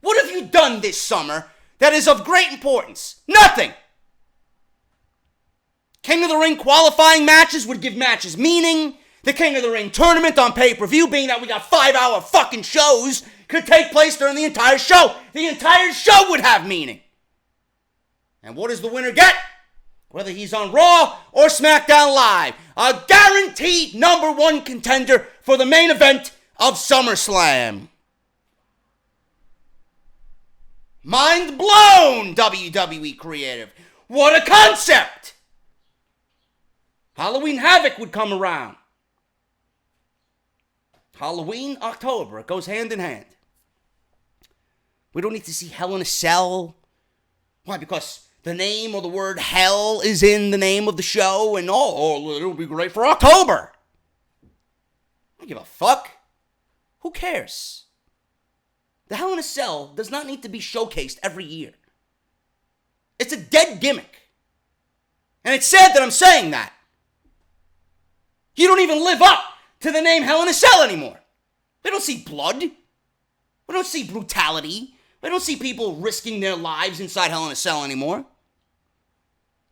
What have you done this summer that is of great importance? Nothing. King of the Ring qualifying matches would give matches meaning. The King of the Ring tournament on pay-per-view, being that we got 5-hour fucking shows, could take place during the entire show. The entire show would have meaning. And what does the winner get? Whether he's on Raw or SmackDown Live, a guaranteed number one contender for the main event of SummerSlam. Mind blown, WWE creative. What a concept! Halloween Havoc would come around. Halloween, October, it goes hand in hand. We don't need to see Hell in a Cell. Why? Because the name or the word hell is in the name of the show, and it'll be great for October. I don't give a fuck. Who cares? The Hell in a Cell does not need to be showcased every year. It's a dead gimmick. And it's sad that I'm saying that. You don't even live up to the name Hell in a Cell anymore. We don't see blood. We don't see brutality. We don't see people risking their lives inside Hell in a Cell anymore.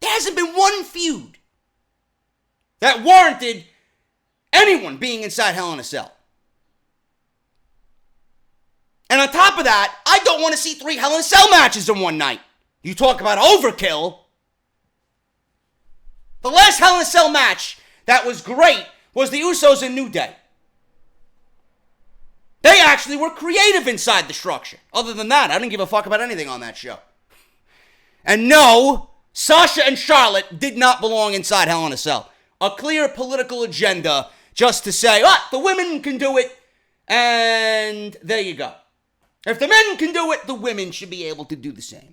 There hasn't been one feud that warranted anyone being inside Hell in a Cell. And on top of that, I don't want to see 3 Hell in a Cell matches in one night. You talk about overkill. The last Hell in a Cell match that was great was the Usos and New Day. They actually were creative inside the structure. Other than that, I didn't give a fuck about anything on that show. And no, Sasha and Charlotte did not belong inside Hell in a Cell. A clear political agenda just to say, the women can do it, and there you go. If the men can do it, the women should be able to do the same.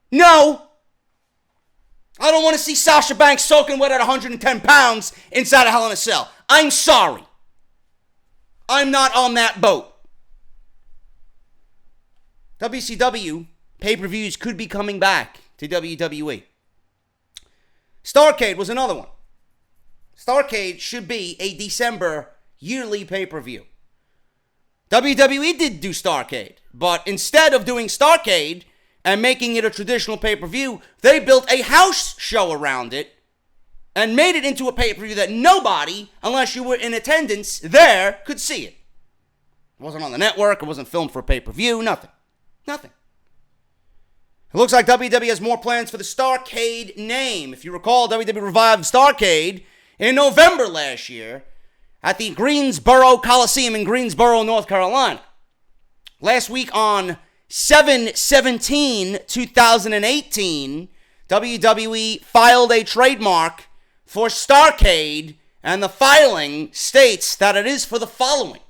No. I don't want to see Sasha Banks soaking wet at 110 pounds inside a Hell in a Cell. I'm sorry. I'm not on that boat. WCW pay-per-views could be coming back to WWE. Starrcade was another one. Starrcade should be a December yearly pay-per-view. WWE did do Starrcade, but instead of doing Starrcade and making it a traditional pay-per-view, they built a house show around it and made it into a pay-per-view that nobody, unless you were in attendance there, could see it. It wasn't on the network, it wasn't filmed for a pay-per-view, nothing. Nothing. It looks like WWE has more plans for the Starrcade name. If you recall, WWE revived Starrcade in November last year at the Greensboro Coliseum in Greensboro, North Carolina. Last week on 7/17/2018, WWE filed a trademark for Starrcade, and the filing states that it is for the following: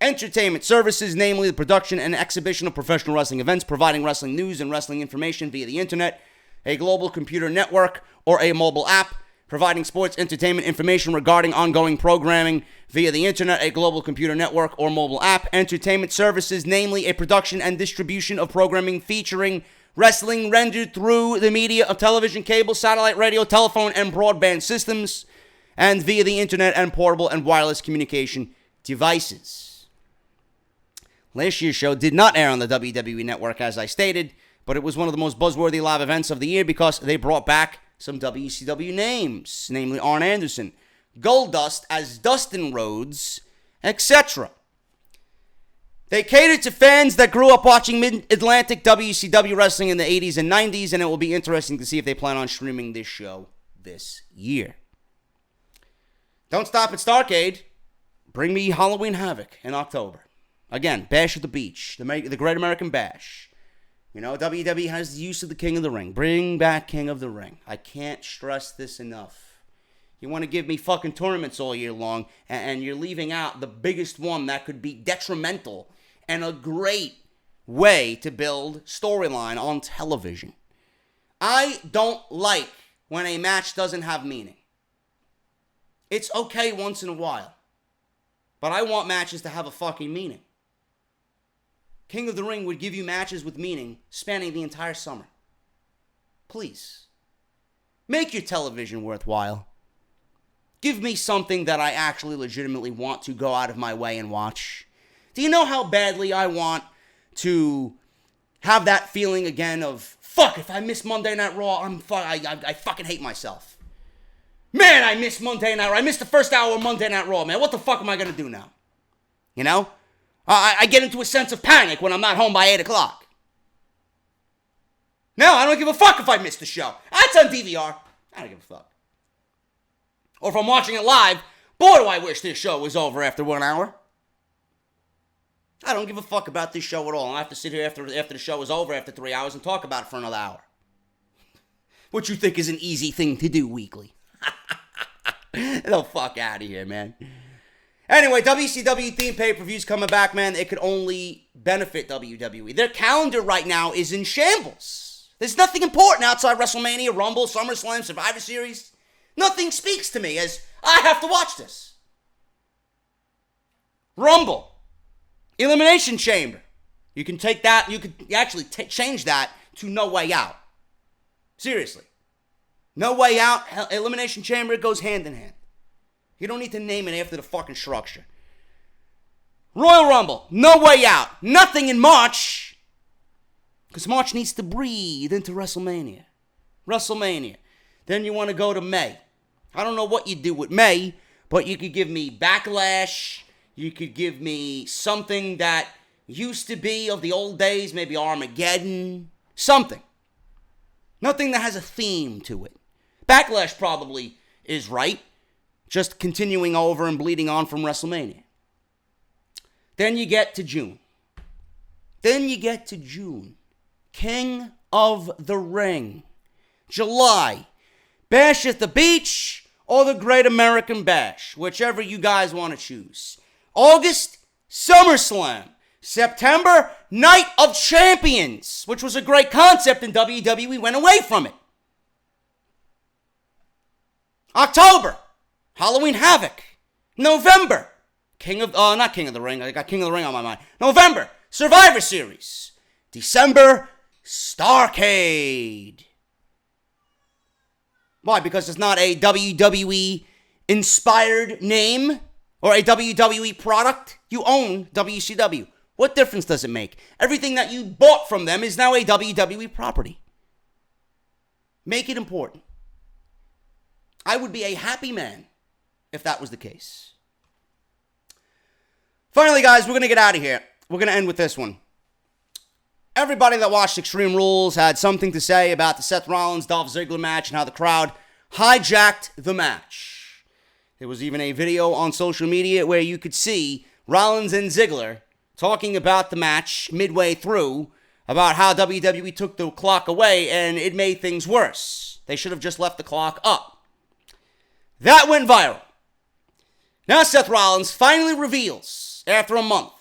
entertainment services, namely the production and exhibition of professional wrestling events, providing wrestling news and wrestling information via the internet, a global computer network, or a mobile app, providing sports entertainment information regarding ongoing programming via the internet, a global computer network, or mobile app. Entertainment services, namely a production and distribution of programming featuring wrestling rendered through the media of television, cable, satellite, radio, telephone, and broadband systems, and via the internet and portable and wireless communication devices. Last year's show did not air on the WWE Network, as I stated, but it was one of the most buzzworthy live events of the year because they brought back some WCW names, namely Arn Anderson, Goldust as Dustin Rhodes, etc. They catered to fans that grew up watching Mid-Atlantic WCW wrestling in the 80s and 90s, and it will be interesting to see if they plan on streaming this show this year. Don't stop at Starrcade. Bring me Halloween Havoc in October. Again, Bash at the Beach, the Great American Bash. You know, WWE has the use of the King of the Ring. Bring back King of the Ring. I can't stress this enough. You want to give me fucking tournaments all year long, and you're leaving out the biggest one that could be detrimental and a great way to build storyline on television. I don't like when a match doesn't have meaning. It's okay once in a while, but I want matches to have a fucking meaning. King of the Ring would give you matches with meaning spanning the entire summer. Please, make your television worthwhile. Give me something that I actually legitimately want to go out of my way and watch. Do you know how badly I want to have that feeling again of, fuck, if I miss Monday Night Raw, I fucking hate myself. Man, I miss Monday Night Raw. I missed the first hour of Monday Night Raw, man. What the fuck am I going to do now? You know? I get into a sense of panic when I'm not home by 8 o'clock. No, I don't give a fuck if I miss the show. It's on DVR. I don't give a fuck. Or if I'm watching it live, boy, do I wish this show was over after 1 hour. I don't give a fuck about this show at all. I have to sit here after the show is over after 3 hours and talk about it for another hour. What you think is an easy thing to do weekly. The fuck out of here, man. Anyway, WCW themed pay-per-views coming back, man. It could only benefit WWE. Their calendar right now is in shambles. There's nothing important outside WrestleMania, Rumble, SummerSlam, Survivor Series. Nothing speaks to me as I have to watch this. Rumble. Elimination Chamber. You can take that, you could actually change that to No Way Out. Seriously. No Way Out, Elimination Chamber, it goes hand in hand. You don't need to name it after the fucking structure. Royal Rumble, No Way Out. Nothing in March. Because March needs to breathe into WrestleMania. Then you want to go to May. I don't know what you do with May, but you could give me Backlash. You could give me something that used to be of the old days, maybe Armageddon. Something. Nothing that has a theme to it. Backlash probably is right. Just continuing over and bleeding on from WrestleMania. Then you get to June. King of the Ring. July. Bash at the Beach or the Great American Bash, whichever you guys want to choose. August, SummerSlam. September, Night of Champions, which was a great concept and WWE went away from it. October, Halloween Havoc. November, not King of the Ring, I got King of the Ring on my mind. November, Survivor Series. December, Starrcade. Why? Because it's not a WWE inspired name or a WWE product. You own WCW. What difference does it make? Everything that you bought from them is now a WWE property. Make it important. I would be a happy man if that was the case. Finally, guys, we're going to get out of here. We're going to end with this one. Everybody that watched Extreme Rules had something to say about the Seth Rollins-Dolph Ziggler match and how the crowd hijacked the match. There was even a video on social media where you could see Rollins and Ziggler talking about the match midway through, about how WWE took the clock away and it made things worse. They should have just left the clock up. That went viral. Now Seth Rollins finally reveals, after a month,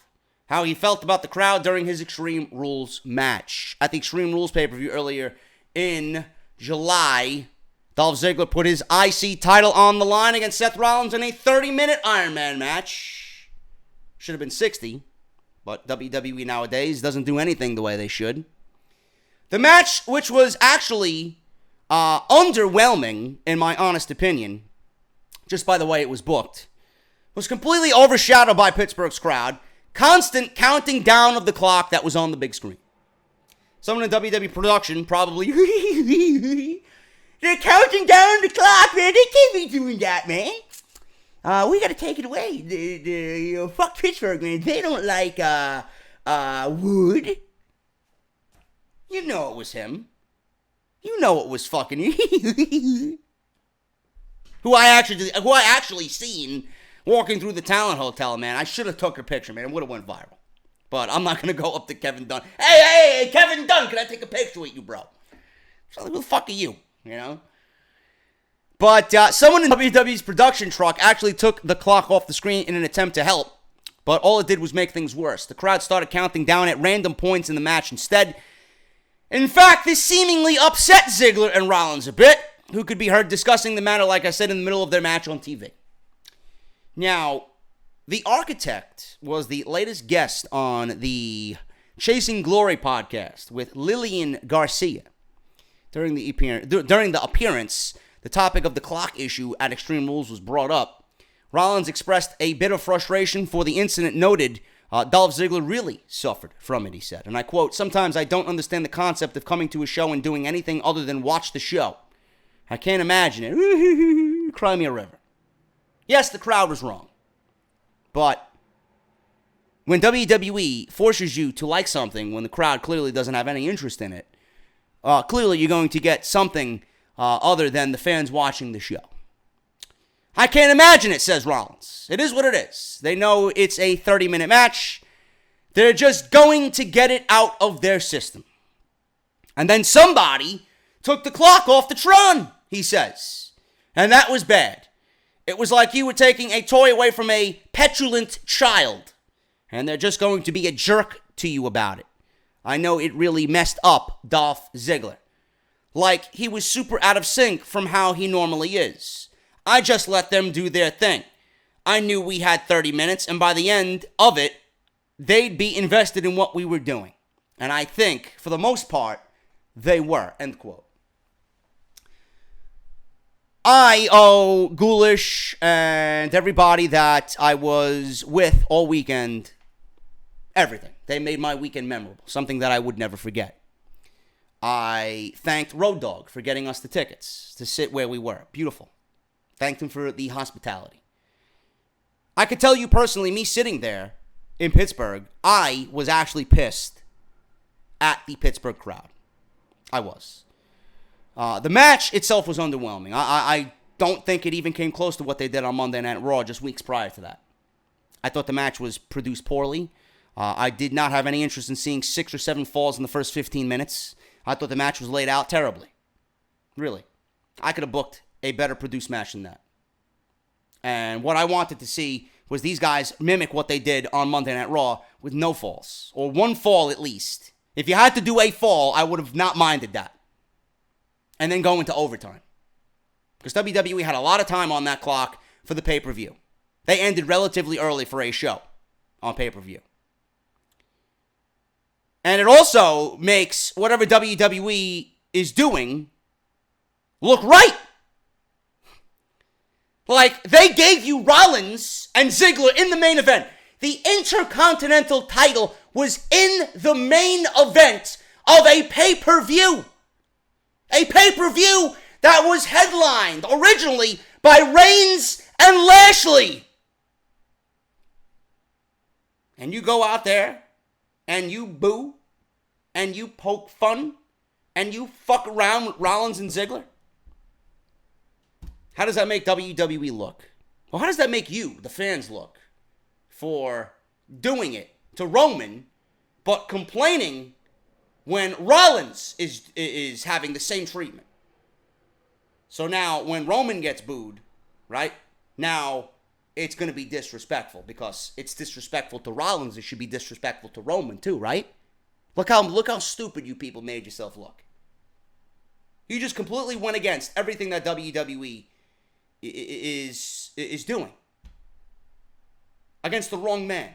how he felt about the crowd during his Extreme Rules match. At the Extreme Rules pay-per-view earlier in July, Dolph Ziggler put his IC title on the line against Seth Rollins in a 30-minute Iron Man match. Should have been 60, but WWE nowadays doesn't do anything the way they should. The match, which was actually underwhelming, in my honest opinion, just by the way it was booked, was completely overshadowed by Pittsburgh's crowd. Constant counting down of the clock that was on the big screen. Someone in WWE production probably, they're counting down the clock, man. They can't be doing that, man. We gotta take it away. Fuck Pittsburgh, man. They don't like, Wood. You know it was him. You know it was fucking who I actually seen walking through the Talent Hotel, man. I should have took a picture, man. It would have went viral. But I'm not going to go up to Kevin Dunn. Hey, Kevin Dunn, can I take a picture with you, bro? So who the fuck are you, you know? But someone in WWE's production truck actually took the clock off the screen in an attempt to help. But all it did was make things worse. The crowd started counting down at random points in the match instead. In fact, this seemingly upset Ziggler and Rollins a bit, who could be heard discussing the matter, like I said, in the middle of their match on TV. Now, the Architect was the latest guest on the Chasing Glory podcast with Lillian Garcia. During the appearance, the topic of the clock issue at Extreme Rules was brought up. Rollins expressed a bit of frustration for the incident, noted Dolph Ziggler really suffered from it, he said. And I quote, "Sometimes I don't understand the concept of coming to a show and doing anything other than watch the show. I can't imagine it. Cry me a river." Yes, the crowd was wrong. But when WWE forces you to like something when the crowd clearly doesn't have any interest in it, clearly you're going to get something other than the fans watching the show. I can't imagine it, says Rollins. It is what it is. They know it's a 30-minute match. They're just going to get it out of their system. And then somebody took the clock off the Tron, he says. And that was bad. It was like you were taking a toy away from a petulant child. And they're just going to be a jerk to you about it. I know it really messed up Dolph Ziggler. Like he was super out of sync from how he normally is. I just let them do their thing. I knew we had 30 minutes, and by the end of it, they'd be invested in what we were doing. And I think, for the most part, they were. End quote. I owe Ghoulish and everybody that I was with all weekend everything. They made my weekend memorable, something that I would never forget. I thanked Road Dogg for getting us the tickets to sit where we were. Beautiful. Thanked him for the hospitality. I could tell you personally, me sitting there in Pittsburgh, I was actually pissed at the Pittsburgh crowd. I was. The match itself was underwhelming. I don't think it even came close to what they did on Monday Night Raw just weeks prior to that. I thought the match was produced poorly. I did not have any interest in seeing 6 or 7 falls in the first 15 minutes. I thought the match was laid out terribly. Really. I could have booked a better produced match than that. And what I wanted to see was these guys mimic what they did on Monday Night Raw with no falls. Or 1 fall at least. If you had to do a fall, I would have not minded that. And then go into overtime. Because WWE had a lot of time on that clock for the pay-per-view. They ended relatively early for a show on pay-per-view. And it also makes whatever WWE is doing look right. Like, they gave you Rollins and Ziggler in the main event. The Intercontinental title was in the main event of a pay-per-view. A pay-per-view that was headlined originally by Reigns and Lashley. And you go out there and you boo and you poke fun and you fuck around with Rollins and Ziggler. How does that make WWE look? Well, how does that make you, the fans, look for doing it to Roman, but complaining when Rollins is having the same treatment? So now when Roman gets booed, right, now it's going to be disrespectful because it's disrespectful to Rollins. It should be disrespectful to Roman too, right? Look how stupid you people made yourself look. You just completely went against everything that WWE is doing. Against the wrong man.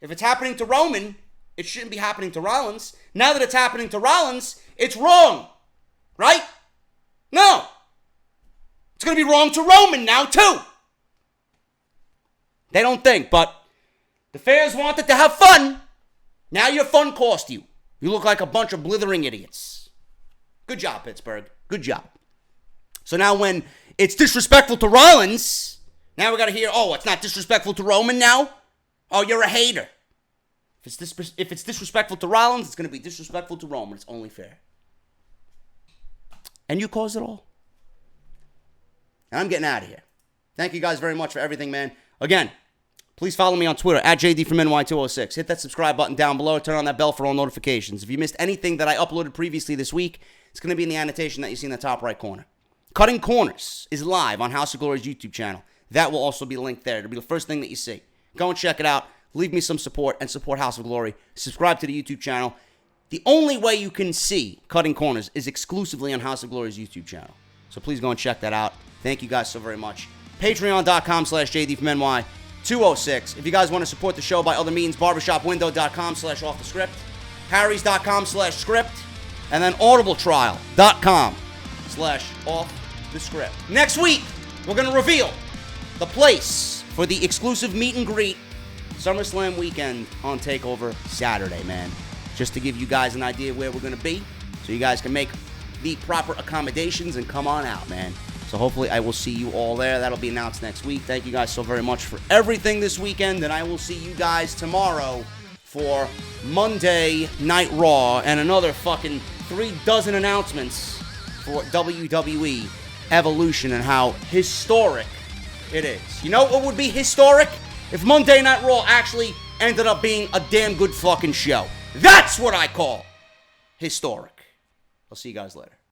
If it's happening to Roman, it shouldn't be happening to Rollins. Now that it's happening to Rollins, it's wrong. Right? No. It's going to be wrong to Roman now, too. They don't think, but the fans wanted to have fun. Now your fun cost you. You look like a bunch of blithering idiots. Good job, Pittsburgh. Good job. So now when it's disrespectful to Rollins, now we got to hear, oh, it's not disrespectful to Roman now? Oh, you're a hater. If it's disrespectful to Rollins, it's going to be disrespectful to Roman. It's only fair. And you caused it all. And I'm getting out of here. Thank you guys very much for everything, man. Again, please follow me on Twitter, at JDFROMNY206. Hit that subscribe button down below. Turn on that bell for all notifications. If you missed anything that I uploaded previously this week, it's going to be in the annotation that you see in the top right corner. Cutting Corners is live on House of Glory's YouTube channel. That will also be linked there. It'll be the first thing that you see. Go and check it out. Leave me some support and support House of Glory. Subscribe to the YouTube channel. The only way you can see Cutting Corners is exclusively on House of Glory's YouTube channel. So please go and check that out. Thank you guys so very much. Patreon.com/JD from NY206. If you guys want to support the show by other means, barbershopwindow.com/offthescript, harrys.com/script, and then audibletrial.com/offthescript. Next week, we're going to reveal the place for the exclusive meet and greet SummerSlam weekend on TakeOver Saturday, man. Just to give you guys an idea where we're going to be, so you guys can make the proper accommodations and come on out, man. So hopefully I will see you all there. That'll be announced next week. Thank you guys so very much for everything this weekend, and I will see you guys tomorrow for Monday Night Raw and another fucking 36 announcements for WWE Evolution and how historic it is. You know what would be historic? If Monday Night Raw actually ended up being a damn good fucking show. That's what I call historic. I'll see you guys later.